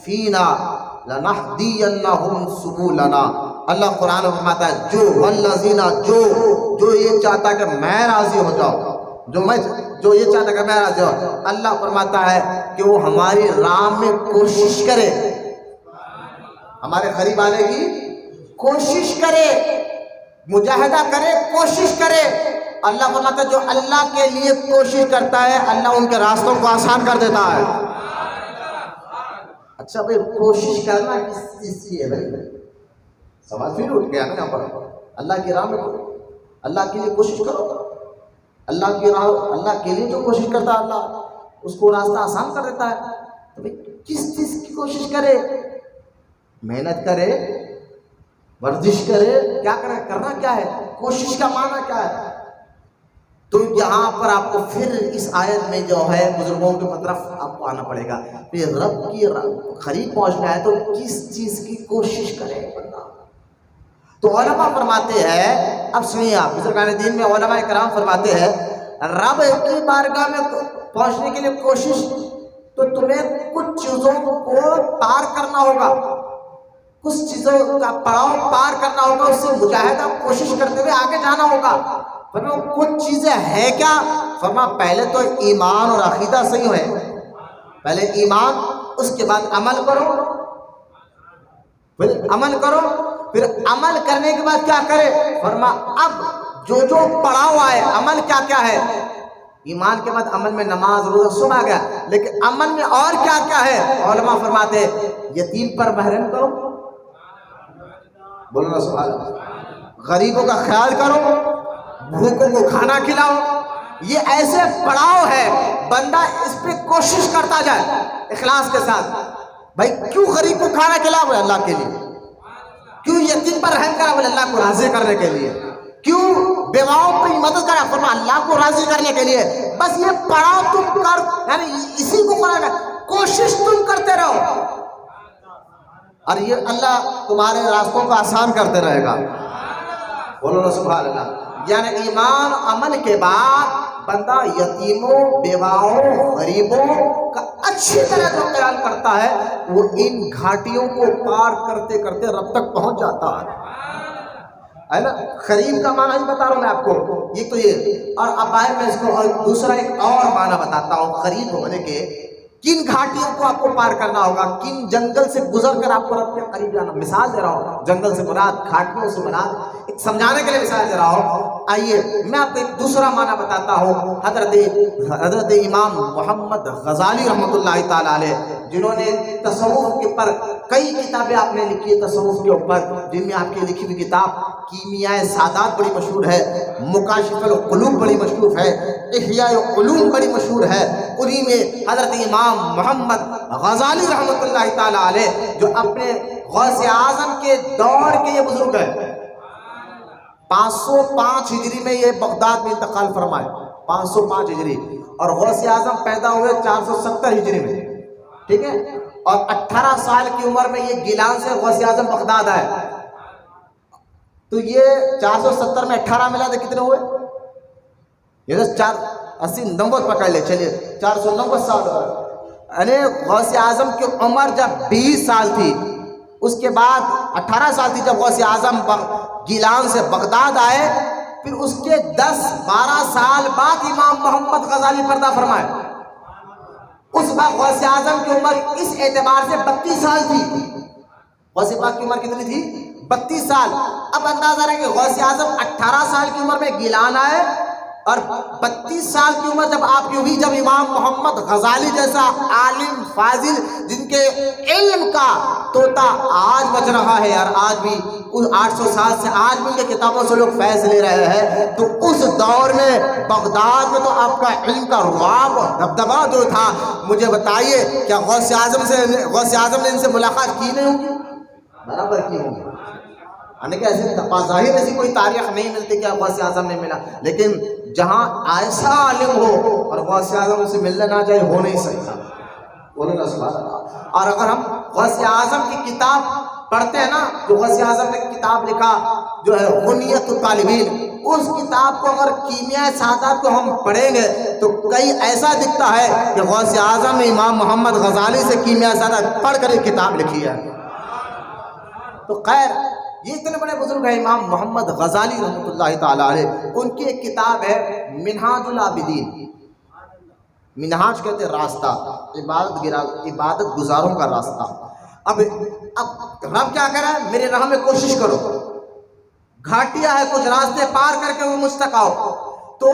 [SPEAKER 1] فینا لنہدینہم سبلنا، اللہ قرآن فرماتا ہے جو والذین جو یہ چاہتا ہے کہ میں راضی ہو جاؤں، جو یہ چاہتا ہے کہ میں راضی ہوں، اللہ فرماتا ہے کہ وہ ہماری راہ میں کوشش کرے، ہمارے قریب آنے کی کوشش کرے، مجاہدہ کرے، کوشش کرے۔ اللہ فرماتا ہے جو اللہ کے لیے کوشش کرتا ہے اللہ ان کے راستوں کو آسان کر دیتا ہے۔ اچھا بھائی کوشش کرنا کس چیز کی ہے بھائی، سوال پھر اٹھ گیا نا یہاں پر، اللہ کی راہ میں اللہ کے لیے کوشش کرو، اللہ کی راہ، اللہ کے لیے جو کوشش کرتا ہے اللہ اس کو راستہ آسان کر دیتا ہے۔ تو بھائی کس چیز کی کوشش کرے، محنت کرے، ورزش کرے، کیا کرے، کرنا کیا ہے، کوشش کا معنی کیا ہے؟ تو یہاں پر آپ کو پھر اس آیت میں جو ہے بزرگوں کی طرف آپ کو آنا پڑے گا، پھر رب کی قریب پہنچنا ہے تو کس چیز کی کوشش کرے بندہ۔ تو علماء فرماتے ہیں، اب سنیے آپ، بزرگان دین میں علماء کرام فرماتے ہیں رب کی بارگاہ میں پہنچنے کے لیے کوشش، تو تمہیں کچھ چیزوں کو پار کرنا ہوگا، کچھ چیزوں کا پڑاؤ پار کرنا ہوگا، اس سے مجاہدہ کوشش کرتے ہوئے آگے جانا ہوگا۔ فرما کچھ چیزیں ہیں کیا، فرما پہلے تو ایمان اور عقیدہ صحیح ہوئے، پہلے ایمان، اس کے بعد عمل کرو، پھر عمل کرو، پھر عمل کرنے کے بعد کیا کرے، فرما اب جو پڑاؤ آئے، عمل کیا کیا ہے، ایمان کے بعد عمل میں نماز روزہ سنا گیا، لیکن عمل میں اور کیا کیا ہے، علماء فرماتے یتیم پر محرم کرو، بولو نا سبحان اللہ، غریبوں کا خیال کرو، بھوکوں کو کھانا کھلاؤ، یہ ایسے پڑاؤ ہے بندہ اس پہ کوشش کرتا جائے اخلاص کے ساتھ۔ بھائی کیوں غریب کو کھانا کھلاؤ، بولے اللہ کے لیے، کیوں یتیم پر رحم کرا، بولے اللہ کو راضی کرنے کے لیے، کیوں بیواؤں پہ مدد کرا، فرما اللہ کو راضی کرنے کے لیے، بس یہ پڑاؤ تم کر، یعنی اسی کو کرنا، کوشش تم کرتے رہو اور یہ اللہ تمہارے راستوں کو آسان کرتے رہے گا، بولو نا سبحان اللہ۔ یعنی ایمان عمل کے بعد بندہ یتیموں، بیواؤں، غریبوں کا اچھی طرح جو خیال کرتا ہے وہ ان گھاٹیوں کو پار کرتے کرتے رب تک پہنچ جاتا ہے نا۔ قریب کا معنی ہی بتا رہا ہوں میں آپ کو، یہ تو یہ، اور اب آئے میں اس کو دوسرا ایک اور معنی بتاتا ہوں قریب ہونے کے، کن گھاٹیوں کو آپ کو پار کرنا ہوگا، کن جنگل سے گزر کر آپ کو رب کے قریب جانا۔ مثال دے رہا ہوں، جنگل سے مراد، گھاٹیوں سے مراد، ایک سمجھانے کے لیے مثال دے رہا ہوں۔ آئیے میں آپ کو ایک دوسرا معنی بتاتا ہوں۔ حضرت امام محمد غزالی رحمۃ اللہ تعالیٰ علیہ، جنہوں نے تصوف کے پر کئی کتابیں آپ نے لکھی ہے تصوف کے اوپر، جن میں آپ کی لکھی ہوئی کتاب کیمیاء سعادات بڑی مشہور ہے، مکاشف القلوب بڑی مشہور ہے، احیاء العلوم بڑی مشہور ہے، انہی میں حضرت امام محمد غزالی رحمۃ اللہ تعالیٰ علیہ جو اپنے غوث اعظم کے دور کے یہ بزرگ ہیں، 505 ہجری میں یہ بغداد میں انتقال فرمائے، 505 ہجری، اور غوث اعظم پیدا ہوئے 470 ہجری میں، ٹھیک ہے، اور 18 سال کی عمر میں یہ گیلان سے غوث اعظم بغداد آئے، تو یہ 470 میں 18 ملا تو کتنے ہوئے؟ یہ تو 480 90 پکڑ لے، چلیے 490 سال ہوئے۔ یعنی غوث اعظم کی عمر جب 20 سال تھی، اس کے بعد 18 سال تھی جب غوث اعظم گیلان سے بغداد آئے، پھر اس کے 10-12 سال بعد امام محمد غزالی پردہ فرمائے۔ اس وقت غوث اعظم کی عمر اس اعتبار سے 32 سال تھی۔ غوث پاک کی عمر کتنی تھی؟ 32 سال۔ اب اندازہ رہے کہ غوث اعظم 18 سال کی عمر میں گیلان آئے، اور 32 سال کی عمر جب آپ کی ہوئی، جب امام محمد غزالی جیسا عالم فاضل جن کے علم کا طوطا آج بچ رہا ہے، اور آج بھی اس 800 سال سے آج بھی ان کے کتابوں سے لوگ فیض لے رہے ہیں، تو اس دور میں بغداد میں تو آپ کا علم کا رعب دبدبا جو تھا، مجھے بتائیے کیا غوث اعظم نے ان سے ملاقات کی نہیں ہوگی؟ برابر کی ہوگی۔ یعنی کہ ایسے ظاہر ایسی کوئی تاریخ نہیں ملتی کہ غوث اعظم نے ملا، لیکن جہاں ایسا عالم ہو اور غوث اعظم سے ملنا نہ جائے، ہو نہیں سکتا۔ بولے نا سبحان اللہ۔ اور اگر ہم غوث اعظم کی کتاب پڑھتے ہیں نا، جو غوث اعظم نے کتاب لکھا جو ہے غنیت الطالبین، اس کتاب کو اگر کیمیاء سعادت کو ہم پڑھیں گے تو کئی ایسا دکھتا ہے کہ غوث اعظم نے امام محمد غزالی سے کیمیاء سعادت پڑھ کر ایک کتاب لکھی ہے۔ تو خیر، یہ اتنے بڑے بزرگ ہیں امام محمد غزالی رحمۃ اللہ تعالیٰ علیہ، ان کی ایک کتاب ہے منہاج العابدین۔ منہاج کہتے ہیں راستہ، عبادت گزاروں کا راستہ۔ اب رب کیا کہہ رہا ہے؟ میرے راہ میں کوشش کرو، گھاٹیاں ہے کچھ، راستے پار کر کے وہ مجھ تک آؤ۔ تو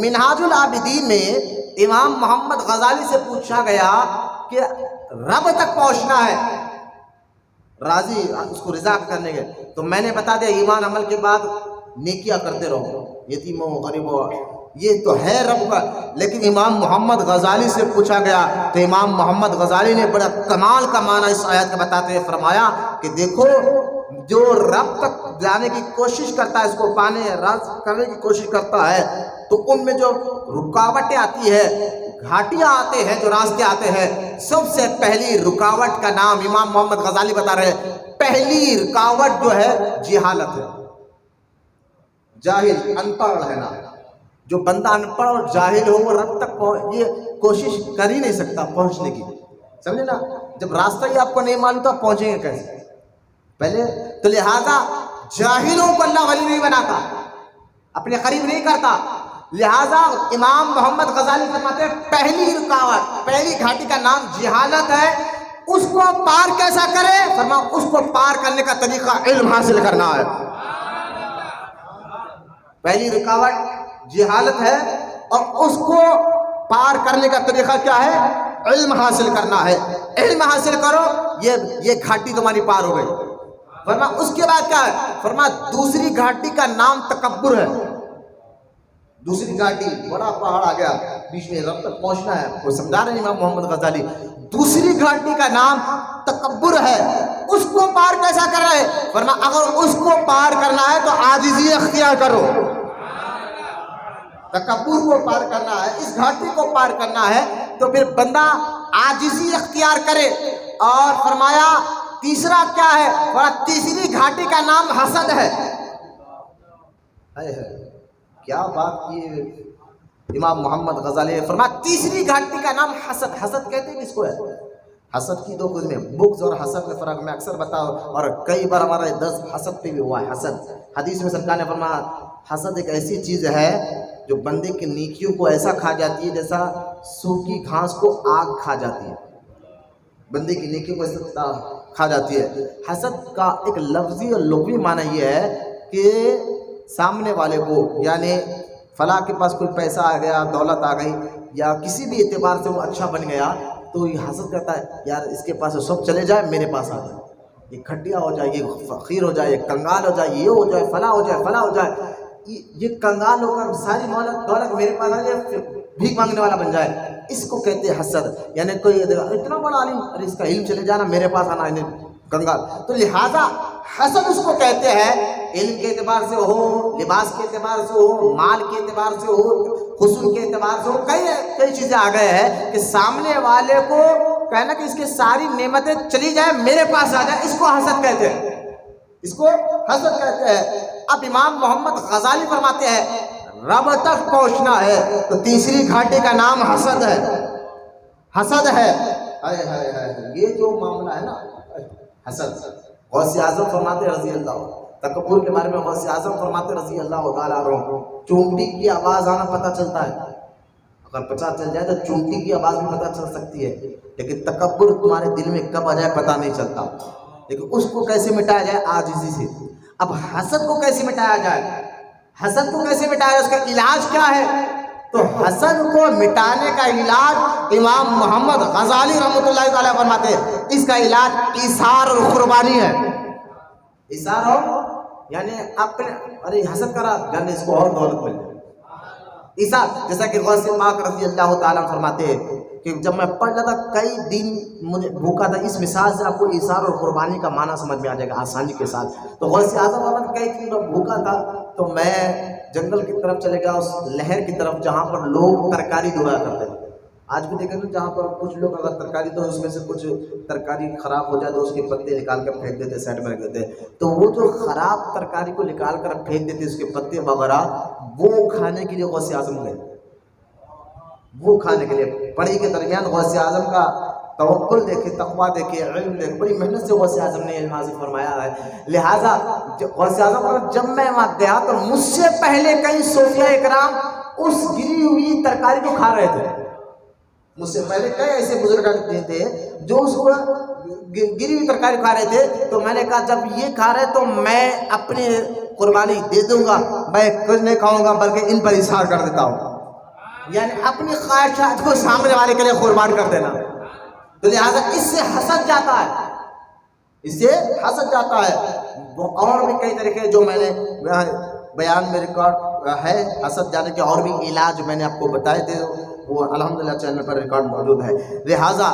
[SPEAKER 1] منہاج العابدین میں امام محمد غزالی سے پوچھا گیا کہ رب تک پہنچنا ہے، راضی اس کو رضا کرنے گئے، تو میں نے بتا دیا ایمان عمل کے بعد نیکیاں کرتے رہو، یتیموں غریبوں، یہ تو ہے رب کا۔ لیکن امام محمد غزالی سے پوچھا گیا تو امام محمد غزالی نے بڑا کمال کا معنی اس آیت کا بتاتے ہوئے فرمایا کہ دیکھو، جو رب تک جانے کی کوشش کرتا ہے، اس کو پانے راز کرنے کی کوشش کرتا ہے، تو ان میں جو رکاوٹیں آتی ہے، گھاٹیاں آتے ہیں، جو راستے آتے ہیں، سب سے پہلی رکاوٹ کا نام امام محمد غزالی بتا رہے ہیں، پہلی رکاوٹ جو ہے جہالت ہے۔ جاہل، ان پڑھ رہنا، جو بندہ ان پڑھ اور جاہل ہو وہ رب تک یہ کوشش کر ہی نہیں سکتا پہنچنے کی، سمجھے نا؟ جب راستہ ہی آپ کو نہیں معلوم تو آپ پہنچیں گے کیسے؟ پہلے تو لہذا جاہلوں کو اللہ ولی نہیں بناتا، اپنے قریب نہیں کرتا۔ لہذا امام محمد غزالی فرماتے ہیں پہلی رکاوٹ، پہلی گھاٹی کا نام جہالت ہے۔ اس کو پار کیسا کرے؟ فرمایا اس کو پار کرنے کا طریقہ علم حاصل کرنا ہے۔ پہلی رکاوٹ جہالت ہے، اور اس کو پار کرنے کا طریقہ کیا ہے؟ علم حاصل کرنا ہے۔ علم حاصل کرو، یہ گھاٹی تمہاری پار ہو گئی۔ فرمایا اس کے بعد کیا ہے؟ فرمایا دوسری گھاٹی کا نام تکبر ہے۔ دوسری گھاٹی، بڑا پہاڑ آ گیا بیچ میں، رب تک پہنچنا ہے، وہ سمجھا رہے ہیں امام محمد غزالی۔ دوسری گھاٹی کا نام تکبر ہے، اس کو پار کیسا کر رہا ہے؟ فرمایا اگر اس کو پار کرنا ہے تو عاجزی اختیار کرو۔ تکبر کو پار کرنا ہے، اس گھاٹی کو پار کرنا ہے تو پھر بندہ عاجزی اختیار کرے۔ اور فرمایا تیسرا کیا ہے؟ فرمایا تیسری گھاٹی کا نام حسد ہے۔ کیا بات کی امام محمد غزالی نے فرمایا تیسری گھاٹی کا نام حسد۔ حسد کہتے ہیں کس کو ہے؟ حسد کی دو قسمیں، بغض اور حسد میں فرق میں اکثر بتاؤ، اور کئی بار ہمارا درس حسد پہ بھی ہوا ہے۔ حسد، حدیث میں سرکار نے فرمایا حسد ایک ایسی چیز ہے جو بندے کی نیکیوں کو ایسا کھا جاتی ہے جیسا سوکھی گھاس کو آگ کھا جاتی ہے، بندے کی نیکیوں کو ایسا کھا جاتی ہے۔ حسد کا ایک لفظی اور لغوی معنی یہ ہے کہ سامنے والے کو، یعنی فلاں کے پاس کوئی پیسہ آ گیا، دولت آ گئی، یا کسی بھی اعتبار سے وہ اچھا بن گیا، تو یہ حسد کرتا ہے یار اس کے پاس سب چلے جائے، میرے پاس آ جائے، یہ کھٹیا ہو جائے، یہ فقیر ہو جائے، یہ کنگال ہو جائے، یہ ہو جائے، فلاں ہو جائے، فلاں ہو جائے، یہ کنگال ہو کر ساری دولت میرے پاس آ جائے، بھیک مانگنے والا بن جائے، اس کو کہتے ہیں حسد۔ یعنی کوئی اتنا بڑا عالم، اس کا علم چلے جانا، میرے پاس آنا، کنگال۔ تو لہذا حسد اس کو کہتے ہیں، علم کے اعتبار سے ہو، لباس کے اعتبار سے ہو، مال کے اعتبار سے ہو، حسن کے اعتبار سے ہو، کئی چیزیں آ گئے ہیں کہ سامنے والے کو کہنا کہ اس کی ساری نعمتیں چلی جائیں میرے پاس آ جائیں، اس کو حسد کہتے ہیں، اس کو حسد کہتے ہیں۔ اب امام محمد غزالی فرماتے ہیں رب تک پہنچنا ہے تو تیسری گھاٹی کا نام حسد ہے، حسد ہے۔ یہ جو معاملہ ہے نا حسد، غوث اعظم فرماتے رضی اللہ، تکبر کے بارے میں غوث اعظم فرماتے رضی اللہ تعالیٰ عنہ، چونٹی کی آواز آنا پتہ چلتا ہے، اگر پتہ چل جائے تو چونٹی کی آواز بھی پتہ چل سکتی ہے، لیکن تکبر تمہارے دل میں کب آ جائے پتہ نہیں چلتا۔ لیکن اس کو کیسے مٹایا جائے؟ عاجزی سے۔ اب حسد کو کیسے مٹایا جائے؟ حسد کو کیسے مٹایا جائے؟ اس کا علاج کیا ہے؟ تو حسد کو مٹانے کا علاج امام محمد غزالی رحمۃ اللہ تعالیٰ فرماتے ہیں اس کا علاج ایثار اور قربانی ہے۔ ایثار اور یعنی اپنے ارے حسد کرا جانے اس کو اور دولت مل جائے، ایثار، جیسا کہ غوث پاک رضی اللہ تعالیٰ فرماتے ہیں کہ جب میں پڑھ رہا تھا کئی دن مجھے بھوکا تھا، اس مثال سے آپ کو ایثار اور قربانی کا معنی سمجھ میں آ جائے گا آسانی کے ساتھ۔ تو غوث اعظم کئی دن بھوکا تھا تو میں جنگل کی طرف چلے گیا، اس لہر کی طرف جہاں پر لوگ ترکاری دھویا کرتے ہیں۔ آج بھی دیکھیں تو جہاں پر کچھ لوگ اگر ترکاری تو اس میں سے کچھ ترکاری خراب ہو جائے تو اس کے پتے نکال کر پھینک دیتے، سائڈ میں رکھ دیتے، تو وہ جو خراب ترکاری کو نکال کر پھینک دیتے اس کے پتے وغیرہ، وہ کھانے کے لیے غوث اعظم گئے، وہ کھانے کے لیے۔ پڑھی کے درمیان غوث اعظم کا توکل دیکھے، تقویٰ دیکھے، علم دیکھے، بڑی محنت سے غوث اعظم نے علم حاصل فرمایا ہے۔ لہٰذا غوث اعظم جب میں وہاں گیا تو مجھ سے پہلے کئی صوفیہ اکرام اس گری ہوئی ترکاری کو کھا رہے تھے، مجھ سے پہلے کئی ایسے بزرگ تھے جو اس کو گری ہوئی ترکاری کھا رہے تھے۔ تو میں نے کہا جب یہ کھا رہے تو میں اپنی قربانی دے دوں گا، میں کچھ نہیں کھاؤں گا بلکہ ان پر اظہار کر دیتا ہوں، یعنی اپنی خواہشات کو سامنے والے کے لیے قربان کر دینا۔ تو لہٰذا اس سے حسد جاتا ہے، اس سے حسد جاتا ہے۔ وہ اور بھی کئی طریقے جو میں نے بیان میں ریکارڈ ہے حسد جانے کے، اور بھی علاج میں نے آپ کو بتائے تھے، وہ الحمدللہ چینل پر ریکارڈ موجود ہے۔ لہٰذا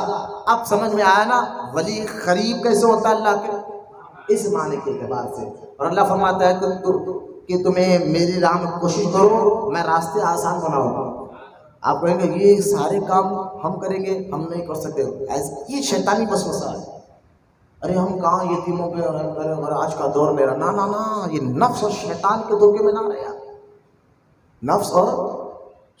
[SPEAKER 1] اب سمجھ میں آیا نا ولی قریب کیسے ہوتا ہے اللہ کے، اس معنی کے اعتبار سے۔ اور اللہ فرماتا ہے کہ تمہیں میری راہ میں کوشش کرو، میں راستے آسان بناؤں گا۔ آپ کہیں گے یہ سارے کام ہم کریں گے، ہم نہیں کر سکتے، یہ شیطانی وسوسہ ہے۔ ارے ہم کہاں یتیموں پہ رحم کریں، اور آج کا دور میرا نا نا نا، یہ نفس اور شیطان کے دھوکے میں نہ رہے، نفس اور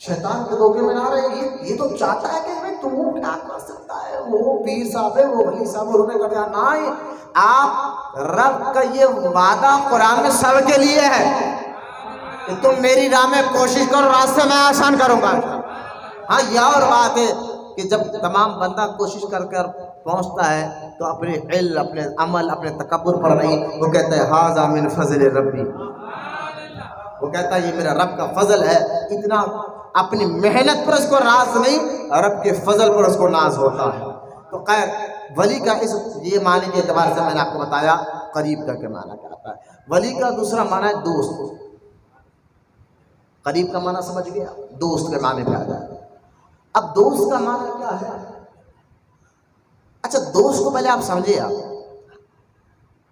[SPEAKER 1] شیطان کے دھوکے میں نہ رہے۔ یہ تو چاہتا ہے کہ بھائی تم کیا کر سکتا ہے، وہ پیر صاحب ہے، وہ ولی صاحب انہوں نے کر دیا، نہ، آپ رب کا یہ وعدہ قرآن میں سب کے لیے ہے کہ تم میری راہ میں کوشش کرو، راستے میں آسان کروں گا۔ ہاں یہ اور بات ہے کہ جب تمام بندہ کوشش کر کر پہنچتا ہے تو اپنے علم، اپنے عمل، اپنے تکبر پر نہیں، وہ کہتا ہے ھذا من فضل ربی، وہ کہتا ہے یہ میرا رب کا فضل ہے۔ اتنا اپنی محنت پر اس کو ناز نہیں، رب کے فضل پر اس کو ناز ہوتا ہے۔ تو خیر ولی کا اس یہ معنی کے اعتبار سے میں نے آپ کو بتایا قریب کا کیا معنی کیا آتا ہے۔ ولی کا دوسرا معنی ہے دوست۔ قریب کا معنی سمجھ گیا، دوست کے معنی پہ آ جائے۔ اب دوست کا معنی کیا ہے؟ اچھا دوست کو پہلے آپ سمجھے، آپ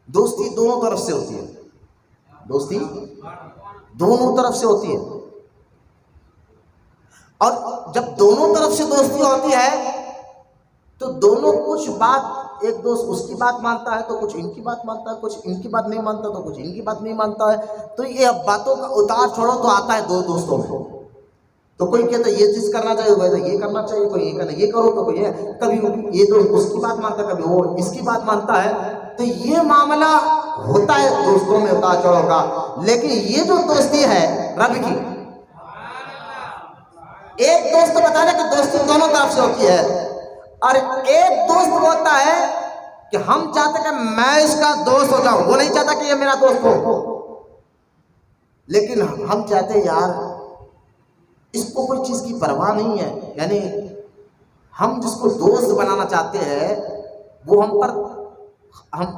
[SPEAKER 1] دوستی دونوں طرف سے ہوتی ہے، دوستی دونوں طرف سے ہوتی ہے، اور جب دونوں طرف سے دوستی ہوتی ہے تو دونوں کچھ بات، ایک دوست اس کی بات مانتا ہے تو کچھ ان کی بات مانتا ہے، کچھ ان کی بات نہیں مانتا تو کچھ ان کی بات نہیں مانتا ہے، تو یہ باتوں کا اتار چھوڑو تو آتا ہے دو دوستوں میں۔ تو کوئی کہتا ہے یہ چیز کرنا چاہیے، کوئی کہتا ہے یہ کرنا چاہیے، کوئی یہ کرنا، یہ کرو تو کوئی یہ، کبھی یہ دوست اس کی بات مانتا ہے، کبھی وہ اس کی بات مانتا ہے۔ تو یہ معاملہ ہوتا ہے دوستوں میں اتار چڑھاؤ کا، لیکن یہ جو دوستی ہے رب کی، ایک دوست بتانا کہ دوستی دونوں طرف سے ہوتی ہے، اور ایک دوست ہوتا ہے کہ ہم چاہتے کہ میں اس کا دوست ہو جاؤں، وہ نہیں چاہتا کہ یہ میرا دوست ہو، لیکن ہم چاہتے ہیں یار اس کو کوئی چیز کی پرواہ نہیں ہے، یعنی ہم جس کو دوست بنانا چاہتے ہیں وہ ہم پر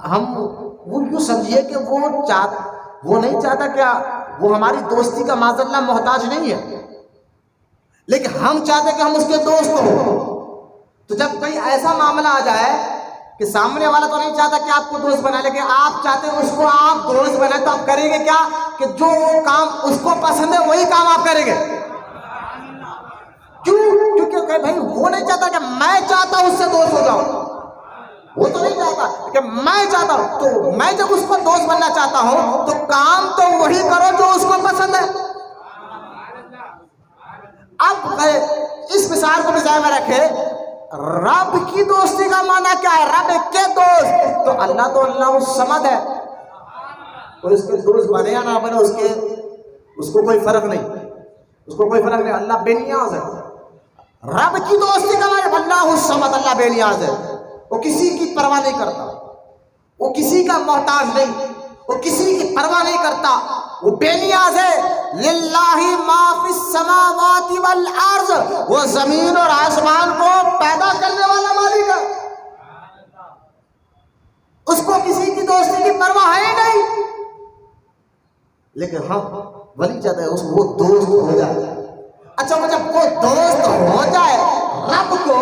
[SPEAKER 1] ہم وہ یوں سمجھیے کہ وہ نہیں چاہتا کہ وہ ہماری دوستی کا معاذ اللہ محتاج نہیں ہے، لیکن ہم چاہتے ہیں کہ ہم اس کے دوست ہوں۔ تو جب کوئی ایسا معاملہ آ جائے کہ سامنے والا تو نہیں چاہتا کہ آپ کو دوست بنا، لیکن آپ چاہتے ہیں اس کو آپ دوست بنائیں، تو آپ کریں گے کیا کہ جو کام اس کو پسند ہے وہی کام آپ کریں گے۔ کیوں؟ کیونکہ کہ بھائی وہ نہیں چاہتا کہ میں چاہتا ہوں اس سے دوست ہو جاؤں، وہ تو نہیں چاہتا کہ میں چاہتا ہوں، تو میں جب اس کو دوست بننا چاہتا ہوں تو کام تو وہی کرو جو اس کو پسند ہے۔ اب اس مثال کو مثال میں رکھے، رب کی دوستی کا معنی کیا ہے؟ رب کے دوست، تو اللہ الصمد ہے، کوئی اس کے دوست بنے یا نہ بنے اس کو کوئی فرق نہیں، اس کو کوئی فرق نہیں، اللہ بے نیاز ہے۔ رب کی دوستی کا معنی اللہ الصمد، اللہ بے نیاز ہے، وہ کسی کی پرواہ نہیں کرتا، وہ کسی کا محتاج نہیں، وہ کسی کی پرواہ نہیں کرتا، وہ بے نیاز ہے۔ للہ ما فی السماوات والارض، وہ زمین اور آسمان کو پیدا کرنے والا مالک ہے، اس کو کسی کی دوستی کی پرواہ ہے نہیں، لیکن ہاں ولی چاہتا ہے اس وہ دوست ہو جائے۔ اچھا وہ جب وہ دوست ہو جائے رب کو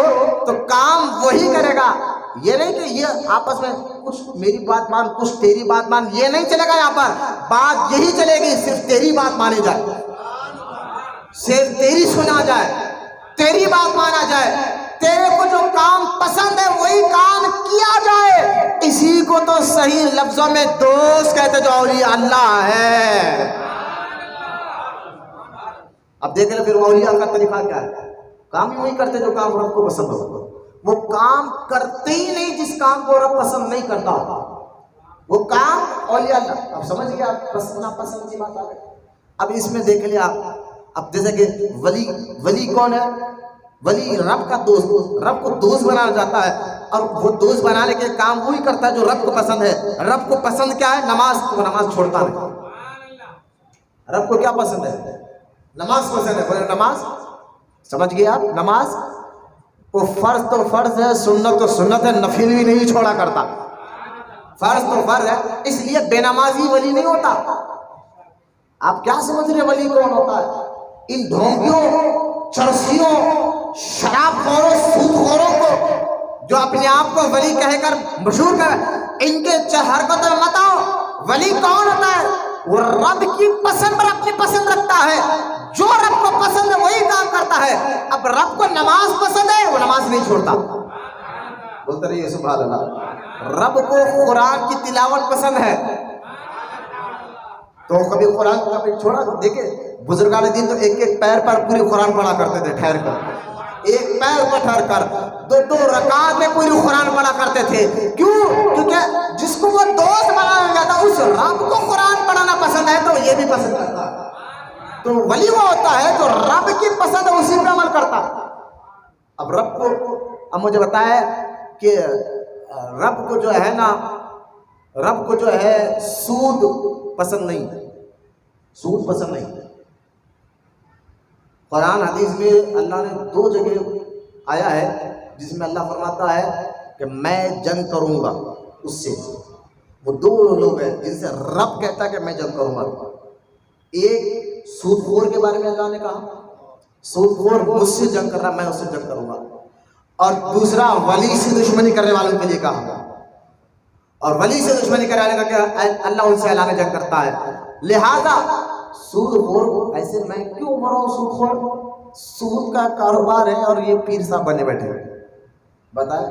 [SPEAKER 1] تو کام وہی کرے گا، یہ نہیں کہ یہ آپس میں کچھ میری بات مان کچھ تیری بات مان، یہ نہیں چلے گا، یہاں پر بات یہی چلے گی، صرف تیری بات مانی جائے، صرف تیری سنا جائے، تیری بات مانا جائے، تیرے کو جو کام پسند ہے وہی کام کیا جائے۔ اسی کو تو صحیح لفظوں میں دوست کہتے جو اولیاء اللہ ہے۔ اب دیکھ لیں پھر اولیاء کا طریقہ کیا ہے، کام ہی وہی کرتے جو کام رب کو پسند ہو، وہ کام کرتے ہی نہیں جس کام کو رب پسند نہیں کرتا، وہ کام اولیاء اللہ۔ اب سمجھ گیا پسند کی بات آ گئی۔ اب اس میں دیکھ لیا، اب جیسے کہ ولی کون ہے؟ ولی رب کا دوست، رب کو دوست بنانا چاہتا ہے، اور وہ دوست بنانے کے کام وہی کرتا ہے جو رب کو پسند ہے۔ رب کو پسند کیا ہے؟ نماز، وہ نماز چھوڑتا نہیں۔ رب کو کیا پسند ہے؟ نماز پسند ہے، بولے نماز، سمجھ گئے آپ؟ نماز وہ فرض تو فرض ہے، سنت تو سنت ہے، نفل بھی نہیں چھوڑا کرتا، فرض تو فرض ہے، اس لیے بے نمازی ولی نہیں ہوتا۔ آپ کیا سمجھ رہے ولی کون ہوتا ہے؟ ان ڈھونگیوں، چرسیوں، شراب خوروں، سود خوروں کو جو اپنے آپ کو ولی کہہ کر مشہور کر، ان کے حرکتوں میں مت آؤ۔ ولی کون ہوتا ہے؟ وہ رب کی پسند پر اپنی پسند رکھتا ہے، جو رب کو پسند ہے وہی کام کرتا ہے۔ اب رب کو نماز پسند ہے، وہ نماز نہیں چھوڑتا، بولتے رہیے سبحان اللہ۔ رب کو قرآن کی تلاوت پسند ہے تو کبھی قرآن کو کبھی چھوڑا؟ دیکھیں بزرگان دین تو ایک ایک پیر پر پوری قرآن پڑھا کرتے تھے، ٹھہر کر، ایک پیر پر ٹھہر کر، دو رکعت میں پوری قرآن پڑھا کرتے تھے۔ کیوں؟ کیونکہ جس کو وہ دوست بنایا گیا تھا، اس رب کو قرآن پڑھانا پسند ہے تو یہ بھی پسند کرتا ہے۔ تو ولی وہ ہوتا ہے جو رب کی پسند ہے اسی پہ عمل کرتا۔ اب رب کو، اب مجھے بتایا کہ رب کو جو ہے نا، رب کو جو ہے سود پسند نہیں، سود پسند نہیں۔ قرآن حدیث میں اللہ نے 2 جگہ آیا ہے جس میں اللہ فرماتا ہے کہ میں جنگ کروں گا اس سے۔ وہ 2 لوگ ہیں جن سے رب کہتا ہے کہ میں جنگ کروں گا۔ ایک سود خور کے بارے میں اللہ نے کہا، سود خور مجھ سے جنگ کر رہا، میں اس سے جنگ کروں گا، اور دوسرا ولی سے دشمنی کرنے والوں کے لیے کہا، اور ولی سے دشمنی کرنے والے کا کیا؟ اللہ ان سے اعلان جنگ کرتا ہے۔ لہذا سود خور، ایسے میں کیوں مروں سود خور؟ سود کا کاروبار ہے اور یہ پیر صاحب بنے بیٹھے ہیں، بتائیں،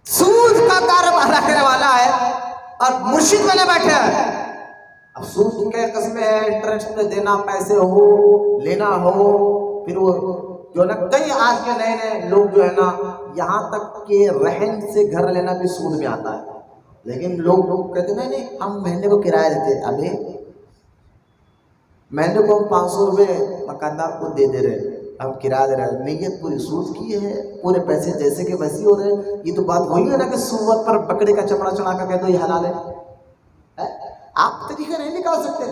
[SPEAKER 1] سود کا کاروبار رکھنے والا ہے اور مرشد بنے بیٹھے ہیں۔ اب سود کی کئی قسمیں ہیں، انٹرسٹ دینا، پیسے ہو لینا ہو، پھر وہ جو نا کئی آج کے نئے نئے لوگ جو ہے نا، یہاں تک کہ رہن سے گھر لینا بھی سود میں آتا ہے۔ لیکن لوگ کہتے ہیں نہیں ہم مہینے کو کرایہ دیتے، ابھی مہینے کو 500 روپے مکاندار کو دے دے رہے، ہم کرایہ دے رہے ہیں، نیت پوری سود کی ہے، پورے پیسے جیسے کہ ویسے ہو رہے ہیں۔ یہ تو بات وہی ہے نا کہ سوت پر بکرے کا چمڑا چڑھا کر کہہ دو یہ حلال ہے، آپ طریقے نہیں نکال سکتے۔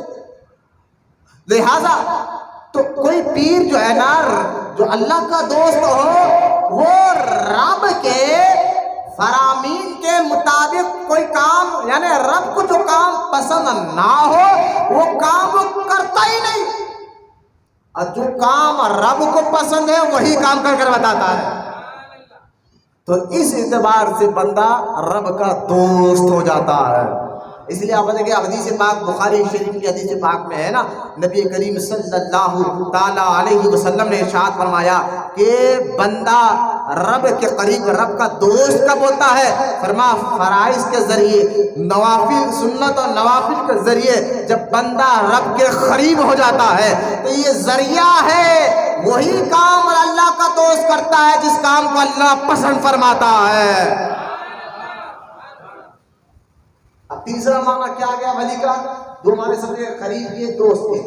[SPEAKER 1] لہذا تو کوئی پیر جو ہے نا، جو اللہ کا دوست ہو، وہ رب کے فرامین کے مطابق کوئی کام، یعنی رب کو جو کام پسند نہ ہو وہ کام وہ کرتا ہی نہیں، اور جو کام رب کو پسند ہے وہی کام کر کر بتاتا ہے۔ تو اس اعتبار سے بندہ رب کا دوست ہو جاتا ہے۔ اس لیے آپ دیکھیں حدیث پاک بخاری شریف کی حدیث پاک میں ہے نا، نبی کریم صلی اللہ تعالیٰ علیہ وسلم نے ارشاد فرمایا کہ بندہ رب کے قریب، رب کا دوست کب ہوتا ہے؟ فرمایا فرائض کے ذریعے، نوافل، سنت اور نوافل کے ذریعے جب بندہ رب کے قریب ہو جاتا ہے تو یہ ذریعہ ہے، وہی کام اللہ کا دوست کرتا ہے جس کام کو اللہ پسند فرماتا ہے۔ اب تیسرا معنی کیا گیا ولی کا؟ دو معنی سمجھے، قریب یہ دوست ہے۔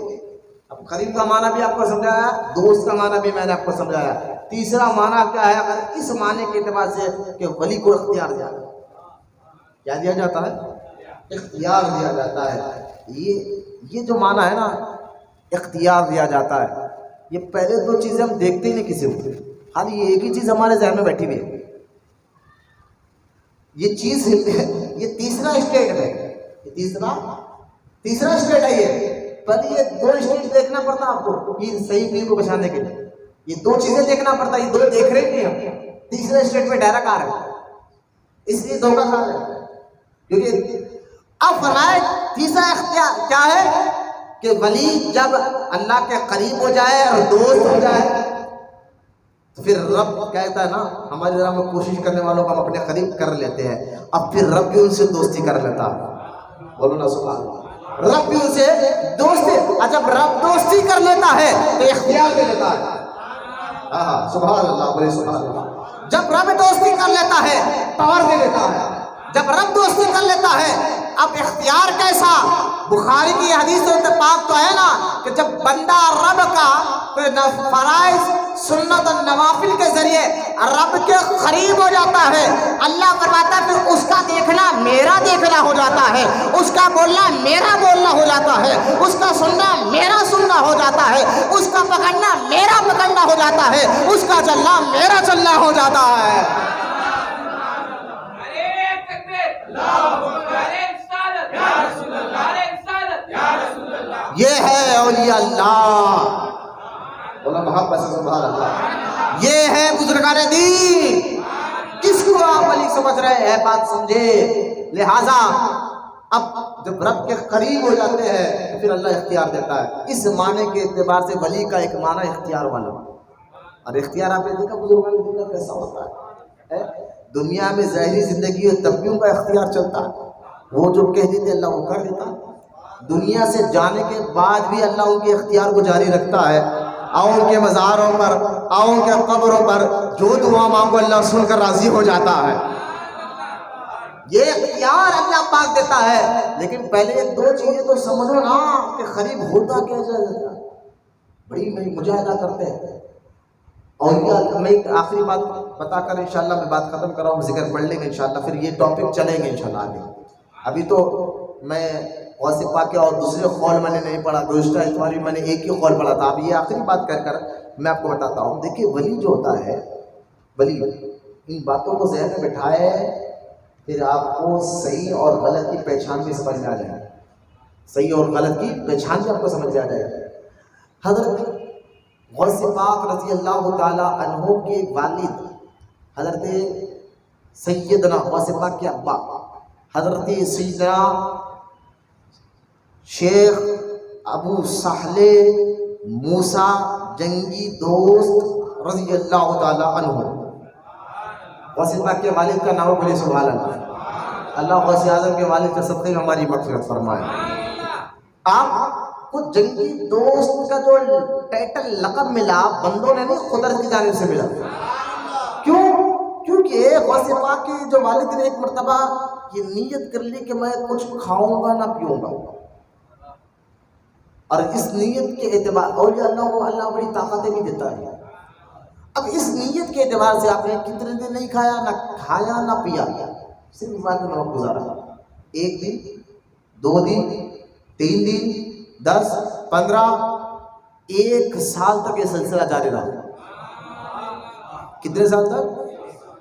[SPEAKER 1] اب قریب کا معنی بھی آپ کو سمجھایا، دوست کا معنی بھی میں نے آپ کو سمجھایا۔ تیسرا معنی کیا ہے اگر اس معنی کے اعتبار سے کہ ولی کو اختیار دیا جاتا ہے، کیا دیا جاتا ہے؟ اختیار دیا جاتا ہے۔ یہ جو معنی ہے نا، اختیار دیا جاتا ہے، یہ پہلے دو چیزیں ہم دیکھتے ہی نہیں کسی کو، خالی یہ ایک ہی چیز ہمارے ذہن میں بیٹھی ہوئی ہے، یہ چیز، یہ تیسرا اسٹیٹ ہے، یہ تیسرا اسٹیٹ ہے۔ یہ پہلے یہ دو اسٹیٹ دیکھنا پڑتا آپ کو پیر صحیح پیر کو پہچاننے کے لیے، یہ دو چیزیں دیکھنا پڑتا، یہ دو دیکھ رہے نہیں ہم، تیسرے اسٹیٹ پہ ڈائریکٹ آ رہے ہیں، اس لیے دھوکہ کھا رہے ہیں۔ کیونکہ اب فرمائے تیسرا اختیار کیا ہے کہ ولی جب اللہ کے قریب ہو جائے اور دوست ہو جائے تو پھر رب کہتا ہے نا، ہماری راہ میں کوشش کرنے والوں کو ہم اپنے قریب کر لیتے ہیں، اب پھر رب بھی ان سے دوستی کر لیتا ہے۔ بولو نا سبحان اللہ، رب بھی ان سے دوستی، جب رب دوستی کر لیتا ہے تو اختیار دے لیتا ہے۔ ہاں سبحان اللہ، بولے سبحان اللہ۔ جب رب دوستی کر لیتا ہے پاور دے لیتا ہے، جب رب دوستی کر لیتا ہے اب اختیار کیسا؟ بخاری کی حدیث پاک تو ہے نا کہ جب بندہ رب کا فرائض، سنت اور نوافل کے ذریعے رب کے قریب ہو جاتا ہے، اللہ فرماتا ہے پھر اس کا دیکھنا میرا دیکھنا ہو جاتا ہے، اس کا بولنا میرا بولنا ہو جاتا ہے، اس کا سننا میرا سننا ہو جاتا ہے، اس کا پکڑنا میرا پکڑنا ہو جاتا ہے، اس کا چلنا میرا چلنا ہو جاتا ہے۔ یہ ہے اولیاء اللہ، بولا محبت سے سبحان اللہ، یہ ہے بزرگان دین۔ کس کو آپ ولی سمجھ رہے ہیں بات سمجھے۔ لہذا اب جب رب کے قریب ہو جاتے ہیں تو پھر اللہ اختیار دیتا ہے۔ اس معنی کے اعتبار سے ولی کا ایک معنی اختیار والا، اور اختیار آپ نے دیکھا بزرگان دین کا کیسا ہوتا ہے۔ دنیا میں ظاہری زندگی اور تب بھی ان کا اختیار چلتا ہے، وہ جو کہہ دیتے اللہ وہ کر دیتا ہے۔ دنیا سے جانے کے بعد بھی اللہ ان کے اختیار کو جاری رکھتا ہے، آؤ ان کے مزاروں پر، آؤ ان کے قبروں پر جو دعا مانگو اللہ سن کر راضی ہو جاتا ہے۔ یہ اختیار اللہ پاک دیتا ہے، لیکن پہلے دو چیزیں تو سمجھو نا کہ قریب ہوتا کیسے ہے، بڑی مجاہدہ کرتے ہیں۔ اور میں ایک آخری بات بتا کر انشاءاللہ میں بات ختم کر رہا ہوں، ذکر پڑھ لیں گے انشاءاللہ، پھر یہ ٹاپک چلیں گے انشاءاللہ آگے۔ ابھی تو میں غوث پاک کے اور دوسرے قول میں نے نہیں پڑھا، گزشتہ اتوار میں نے ایک ہی قول پڑھا تھا۔ اب یہ آخری بات کر کر میں آپ کو بتاتا ہوں۔ دیکھیے ولی جو ہوتا ہے، ولی ان باتوں کو ذہن میں بٹھائے پھر آپ کو صحیح اور غلط کی پہچان بھی سمجھ میں آ جائے، صحیح اور غلط کی پہچان بھی آپ کو سمجھ میں آ جائے۔ حضرت غوث پاک رضی اللہ تعالیٰ عنہ کے والد حضرت سیدنا غوث پاک کے ابا حضرت سیدنا شیخ ابو سہل موسیٰ جنگی دوست رضی اللہ تعالیٰ عنہ، غوث پاک کے والد کا نام بولے سبحان اللہ۔ اللہ غوث اعظم کے والد کے صدقے میں ہماری مغفرت فرمائے۔ آپ کو جنگی دوست کا جو ٹائٹل لقب ملا بندوں نے نہیں، قدرت کی جانب سے ملا۔ کیوں؟ کیونکہ غوث پاک کے جو والد نے ایک مرتبہ یہ نیت کر لی کہ میں کچھ کھاؤں گا نہ پیوں گا، اور اس نیت کے اعتبار اولیاء اللہ کو اللہ بڑی طاقتیں بھی دیتا ہے۔ اب اس نیت کے اعتبار سے آپ نے کتنے دن نہیں کھایا نہ پیا، صرف بات میں وقت گزارا، 1 دن 2 دن 3 دن 10 15 1 سال تک یہ سلسلہ جاری رہا۔ کتنے سال تک؟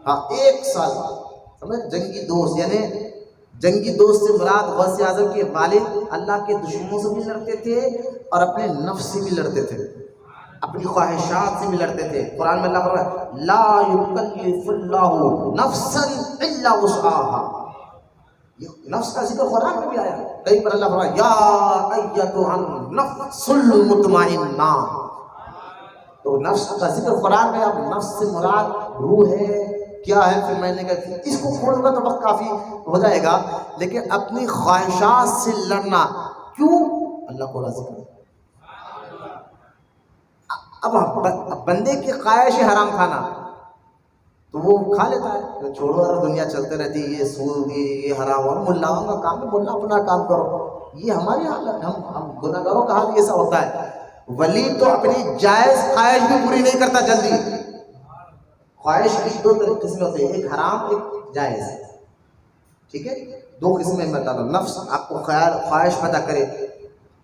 [SPEAKER 1] ہاں 1 سال۔ سمجھ، جنگی دوست، یعنی جنگی دوست سے مراد غوث اعظم کے والد اللہ کے دشمنوں سے بھی لڑتے تھے اور اپنے نفس سے بھی لڑتے تھے، اپنی خواہشات سے بھی لڑتے تھے۔ قرآن میں اللہ فرماتا لا یکلف اللہ نفسا الا وسعها، یہ نفس کا ذکر قرآن میں بھی آیا، کہیں پر اللہ فرمایا یا ایتھا النفس المطمئنہ، تو نفس کا ذکر قرآن میں، اب نفس سے مراد روح ہے کیا ہے؟ پھر میں نے کہا اس کو کھولوں گا تو وقت کافی ہو جائے گا، لیکن اپنی خواہشات سے لڑنا کیوں؟ اللہ کو راضی کرنا۔ اب بندے کی خواہش ہے حرام کھانا تو وہ کھا لیتا ہے، چھوڑو یار دنیا چلتے رہتی ہے، یہ سود یہ حرام، اور ملاؤں کا کام ہے، ملا اپنا کام کرو، یہ ہماری حالت، ہم گناہ گاروں کا حال ایسا ہوتا ہے۔ ولی تو اپنی جائز خواہش بھی پوری نہیں کرتا جلدی۔ خواہش کی دو قسمیں ہوتی ہیں، ایک حرام ایک جائز، ٹھیک ہے؟ دو قسمیں میں بتا رہا ہوں۔ نفس آپ کو خواہش پیدا کرے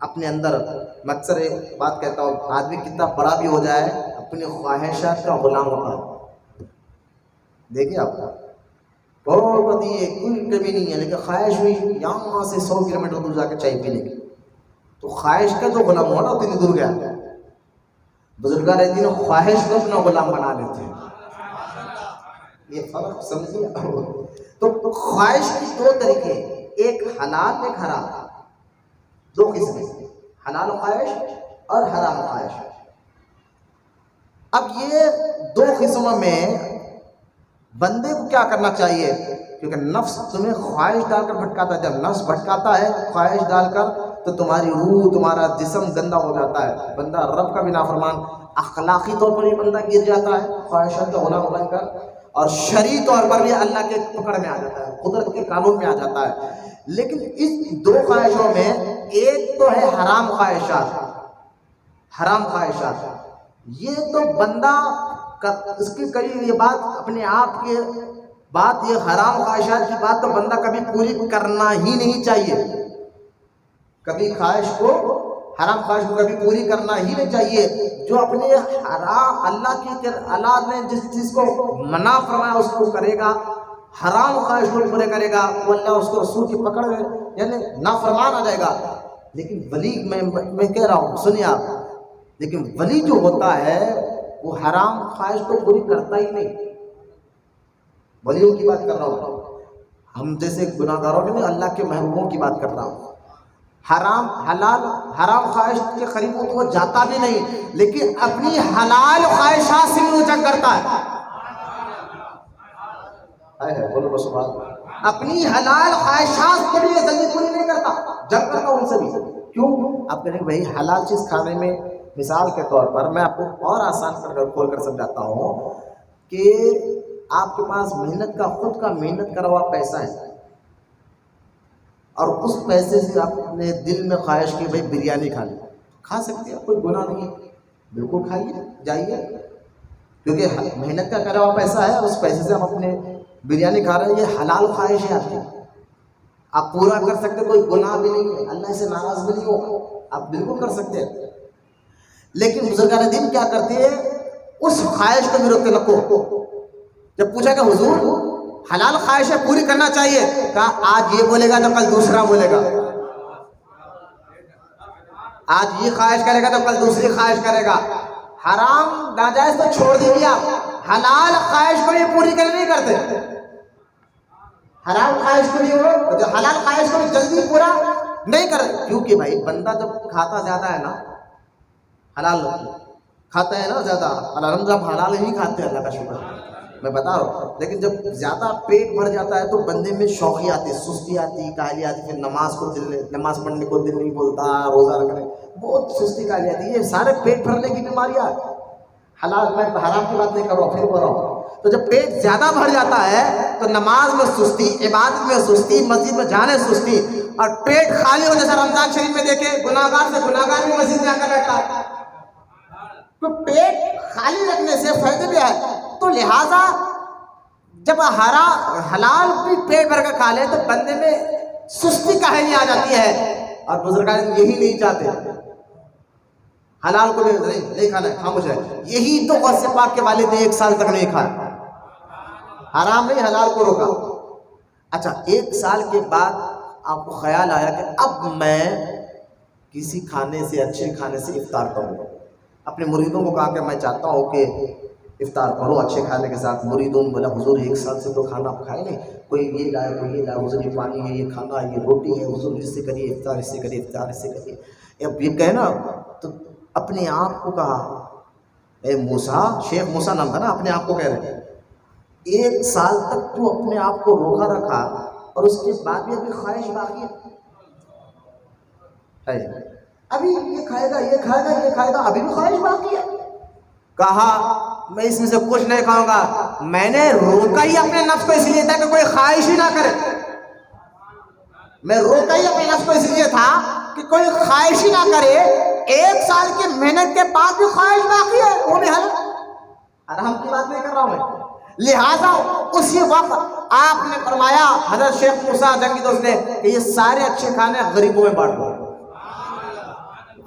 [SPEAKER 1] اپنے اندر، میں اکثر ایک بات کہتا ہوں، آدمی کتنا بڑا بھی ہو جائے اپنی خواہشات کا غلام ہوتا ہے۔ دیکھیں آپ بہت بڑی ہے، کوئی کمی نہیں ہے، لیکن خواہش ہوئی یہاں سے 100 کلومیٹر دور جا کے چائے پینے کی، تو خواہش کا تو غلام ہوا نا، اتنی دور گیا۔ بزرگان رہتی ہیں خواہش کو اپنا غلام بنا لیتے ہیں، یہ فرق سمجھیے۔ تو خواہش کی دو طریقے، ایک حلال ایک حرام، دو قسمیں، حلال خواہش اور حرام خواہش۔ اب یہ دو قسموں میں بندے کو کیا کرنا چاہیے؟ کیونکہ نفس تمہیں خواہش ڈال کر بھٹکاتا ہے، جب نفس بھٹکاتا ہے خواہش ڈال کر تو تمہاری روح تمہارا جسم گندا ہو جاتا ہے، بندہ رب کا بھی نافرمان، اخلاقی طور پر بھی بندہ گر جاتا ہے خواہشات کا غلام بن کر، اور شرعی طور پر بھی اللہ کے پکڑ میں آ جاتا ہے، قدرت کے قانون میں آ جاتا ہے۔ لیکن اس دو خواہشوں میں ایک تو ہے حرام خواہشات، حرام خواہشات، یہ تو بندہ اس کی کئی یہ بات اپنے آپ کے بات، یہ حرام خواہشات کی بات تو بندہ کبھی پوری کرنا ہی نہیں چاہیے، کبھی خواہش کو، حرام خواہش کو کبھی پوری کرنا ہی نہیں چاہیے۔ جو اپنے حرام اللہ نے جس چیز کو منع فرمایا اس کو کرے گا، حرام خواہش کو پورے کرے گا، وہ اللہ اس کو رسول کی پکڑ میں یعنی نافرمان آ جائے گا۔ لیکن ولی میں کہہ رہا ہوں سنیے آپ، لیکن ولی جو ہوتا ہے وہ حرام خواہش کو پوری کرتا ہی نہیں، ولیوں کی بات کر رہا ہوں، ہم جیسے گناہ گاروں کے نہیں، اللہ کے محبوبوں کی بات کر رہا ہوں۔ حرام حلال حرام خواہش کے قریب تو وہ جاتا بھی نہیں، لیکن اپنی حلال خواہشات سے بھی وہ جنگ کرتا ہے، بولو سبحان اللہ، اپنی حلال خواہشات کو بھی یہ جلدی پوری نہیں کرتا، جنگ کرتا ان سے بھی۔ کیوں؟ آپ کہیں گے بھائی حلال چیز کھانے میں، مثال کے طور پر میں آپ کو اور آسان کھول کر سمجھاتا ہوں کہ آپ کے پاس محنت کا، خود کا محنت کرا ہوا پیسہ ہے، اور اس پیسے سے آپ نے دل میں خواہش کی بھائی بریانی کھا سکتے ہیں، کوئی گناہ نہیں، بالکل کھائیے جائیے، کیونکہ محنت کا کرا ہوا پیسہ ہے، اس پیسے سے آپ اپنے بریانی کھا رہے ہیں، یہ حلال خواہش ہے آپ کی، آپ پورا کر سکتے، کوئی گناہ بھی نہیں ہے، اللہ سے ناراض بھی نہیں ہوگا، آپ بالکل کر سکتے ہیں۔ لیکن بزرگان دین کیا کرتے ہیں؟ اس خواہش کو بھی روکتے، نکو، جب پوچھا کہ حضور حلال خواہشیں پوری کرنا چاہیے، کہا آج یہ بولے گا تو کل دوسرا بولے گا، آج یہ خواہش کرے گا تو کل دوسری خواہش کرے گا، حرام ناجائز تو چھوڑ دیجیے آپ، حلال خواہش کو یہ پوری کرنے نہیں کرتے، حرام خواہش کو بھی حلال خواہش کو بھی جلدی پورا نہیں کرتے، کیونکہ بھائی بندہ جب کھاتا زیادہ ہے نا، حلال کھاتا ہے نا زیادہ، الحمدللہ ہم حلال ہی کھاتے ہیں، اللہ کا شکر میں بتا رہا ہوں، لیکن جب زیادہ پیٹ بھر جاتا ہے تو بندے میں شوقی آتی، سستی آتی، کاہلی آتی، پھر نماز پڑھنے کو دل نہیں بولتا، روزہ رکھنے بہت سستی کاہلی آتی، یہ سارے پیٹ بھرنے کی بیماریاں، حلال میں حرام کی بات نہیں کر رہا ہوں، پھر بول رہا ہوں۔ تو جب پیٹ زیادہ بھر جاتا ہے تو نماز میں سستی، عبادت میں سستی، مسجد میں جانے سستی، اور پیٹ خالی ہو جیسا رمضان شریف میں دیکھے گناہگار سے گناہگار بھی مسجد میں آ کر بیٹھتا ہے، تو پیٹ خالی رکھنے سے فائدے بھی ہے، تو لہٰذا جب حلال بھی پیٹ بھر کر کھا لے تو بندے میں سستی کاہلی آ جاتی ہے، اور بزرگان یہی نہیں چاہتے، حلال کو بھی نہیں کھانا ہے، خاموش ہے، یہی تو غوث پاک کے والد نے 1 سال تک نہیں کھایا، حرام نہیں حلال کو روکا۔ اچھا 1 سال کے بعد آپ کو خیال آیا کہ اب میں کسی کھانے سے، اچھے کھانے سے افطار کروں، اپنے مریدوں کو کہا کہ میں چاہتا ہوں کہ افطار کرو اچھے کھانے کے ساتھ. مریدوں نے بولا حضور 1 سال سے تو کھانا آپ کھائے نہیں, کوئی یہ لائے کوئی یہ لائے, حضور یہ پانی ہے, یہ کھانا ہے, یہ روٹی ہے, حضور اس سے کریے افطار, اس سے کریے افطار, اس سے کریے. اب یہ کہنا تو اپنے آپ کو کہا, اے موسیٰ, شیخ موسیٰ نام تھا نا, اپنے آپ کو کہہ رہے 1 سال تک تو اپنے آپ کو روکا رکھا اور اس کے بعد بھی ابھی خواہش باقی ہے, ابھی یہ کھائے گا یہ کھائے گا یہ کھائے گا, ابھی بھی خواہش باقی ہے. کہا میں اس میں سے کچھ نہیں کھاؤں گا, میں نے روکا ہی اپنے نفس کو اس لیے تھا کہ کوئی خواہش ہی نہ کرے. میں روکا ہی اپنے نفس کو اس لیے تھا کہ کوئی خواہش ہی نہ کرے. 1 سال کی محنت کے بعد بھی خواہش باقی ہے, وہ بھی حل آرام کی بات نہیں کر رہا ہوں میں. لہٰذا اسی وقت آپ نے فرمایا حضرت شیخ موسیٰ جنگی دوست نے کہ یہ سارے اچھے کھانے غریبوں میں بانٹ دو,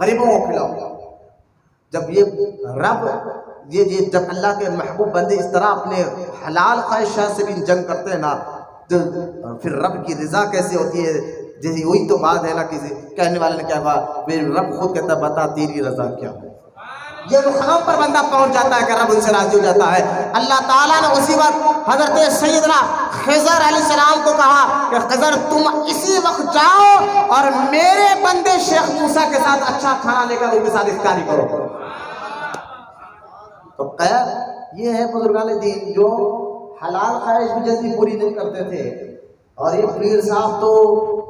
[SPEAKER 1] غریبوں کو کھلاؤ. جب یہ رب یہ جب اللہ کے محبوب بندے اس طرح اپنے حلال خواہشات سے بھی جنگ کرتے ہیں نا, تو پھر رب کی رضا کیسے ہوتی ہے. جیسے وہی تو بات ہے نا, کسی کہنے والے نے کیا کہا, پھر رب خود کہتا ہے بتا تیری رضا کیا ہے. یہ مقام پر بندہ پہنچ جاتا ہے کہ رب ان سے راضی ہو جاتا ہے. اللہ تعالیٰ نے اسی وقت حضرت سیدنا خضر علیہ السلام کو کہا کہ خضر تم اسی وقت جاؤ اور میرے بندے شیخ موسیٰ کے ساتھ اچھا کھانا لے کر ان کے ساتھ افطاری کرو. تو خیر یہ ہے بزرگان دین جو حلال خواہش بھی جلدی پوری نہیں کرتے تھے, اور یہ پیر صاحب تو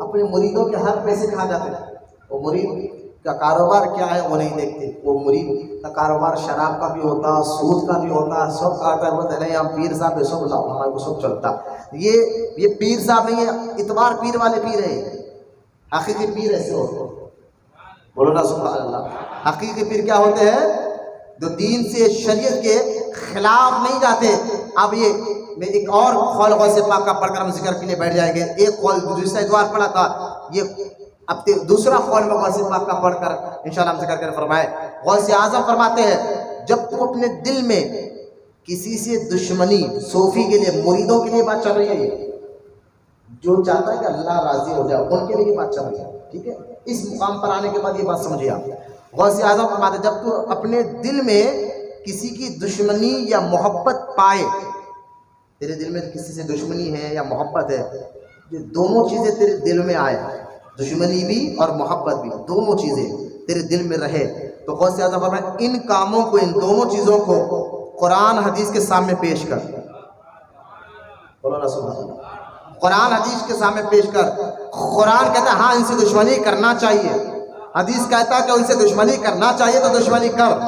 [SPEAKER 1] اپنے مریدوں کے ہر پیسے کھا جاتے ہیں. وہ مرید کا کاروبار کیا ہے وہ نہیں دیکھتے, وہ مرید کا کاروبار شراب کا بھی ہوتا, سود کا بھی ہوتا, سب کا آتا ہے. بولتے نہیں ہم پیر صاحب ہے, سب لاؤ, ہمارے کو سب چلتا. یہ پیر صاحب نہیں ہے, اتبار پیر والے پیر ہیں, حقیقی پیر ایسے ہوتے ہیں. بولو نا سبحان اللہ. حقیقی پیر کیا ہوتے ہیں, جو دین سے شریعت کے خلاف نہیں جاتے. اب یہ میں ایک اور قول غوث پاک کا پڑھ کر ہم ذکر کے لیے بیٹھ جائیں گے. ایک قول دوسرا اتوار پڑھا تھا, یہ اب دوسرا قول میں غوث پاک کا پڑھ کر انشاءاللہ ہم ذکر کر فرمائے. غوث اعظم فرماتے ہیں جب تم اپنے دل میں کسی سے دشمنی, صوفی کے لیے مریدوں کے لیے بات چل رہی ہے, جو چاہتا ہے کہ اللہ راضی ہو جائے ان کے لیے یہ بات چل رہی ہے, ٹھیک ہے. اس مقام پر آنے کے بعد یہ بات سمجھیے آپ. غوث اعظم فرماتے ہیں جب تو اپنے دل میں کسی کی دشمنی یا محبت پائے, تیرے دل میں کسی سے دشمنی ہے یا محبت ہے, یہ دونوں چیزیں تیرے دل میں آئے, دشمنی بھی اور محبت بھی, دونوں چیزیں تیرے دل میں رہے, تو غوث اعظم فرماتے ان کاموں کو, ان دونوں چیزوں کو قرآن حدیث کے سامنے پیش کر. بولو نا سبحان اللہ. قرآن حدیث کے سامنے پیش کر. قرآن کہتا ہے ہاں ان سے دشمنی کرنا چاہیے, حدیث کہتا ہے کہ ان سے دشمنی کرنا چاہیے تو دشمنی کر,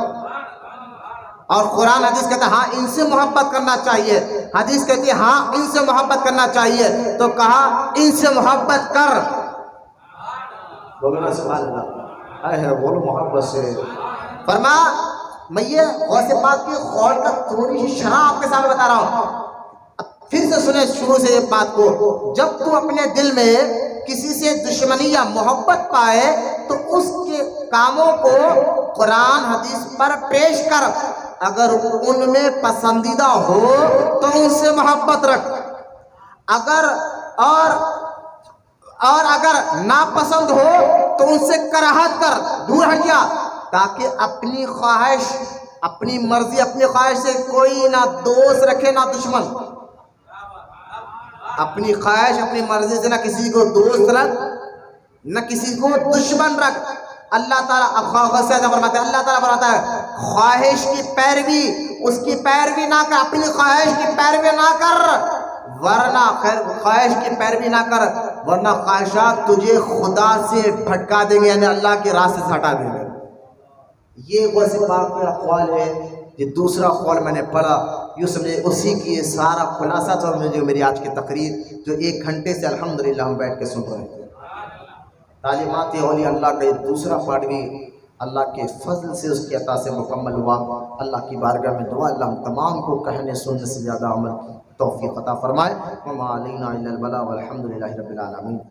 [SPEAKER 1] اور قرآن حدیث کہتا ہے ہاں ان سے محبت کرنا چاہیے, حدیث کہتی ہے ہاں ان سے محبت کرنا چاہیے, تو کہا ان سے محبت کر. بولو نا سبحان اللہ. ہے بولو محبت سے. فرما میں یہ غوث پاک کی قول کا تھوڑی سی شرح آپ کے سامنے بتا رہا ہوں, پھر سے سنیں شروع سے یہ بات کو. جب تو اپنے دل میں کسی سے دشمنی یا محبت پائے تو اس کے کاموں کو قرآن حدیث پر پیش کر, اگر ان میں پسندیدہ ہو تو ان سے محبت رکھ, اگر اگر ناپسند ہو تو ان سے کراہت کر, دور ہٹ جا, تاکہ اپنی خواہش, اپنی مرضی, اپنی خواہش سے کوئی نہ دوست رکھے نہ دشمن. اپنی خواہش اپنی مرضی سے نہ کسی کو دوست رکھ نہ کسی کو دشمن رکھ. اللہ تعالیٰ فرماتا ہے, اللہ تعالیٰ فرماتا ہے خواہش کی پیروی, اس کی پیروی نہ کر, اپنی خواہش کی پیروی نہ کر, ورنہ خواہش کی پیروی نہ کر ورنہ خواہشات تجھے خدا سے بھٹکا دیں گے, یعنی اللہ کے راستے سے ہٹا دیں گے. یہ غوث پاک کا قول ہے. یہ دوسرا قول میں نے پڑھا, یوں سمجھے اسی کی یہ سارا خلاصہ تھا جو میری آج کی تقریر, جو 1 گھنٹے سے الحمدللہ ہم بیٹھ کے سن رہے تھے. تعلیمات اولیاء اللہ کا یہ دوسرا پارٹ بھی اللہ کے فضل سے, اس کی عطا سے مکمل ہوا. اللہ کی بارگاہ میں دعا اللہ ہم تمام کو کہنے سننے سے زیادہ عمل کی توفیق عطا فرمائے. وما علینا الا البلاغ والحمدللہ رب العالمین.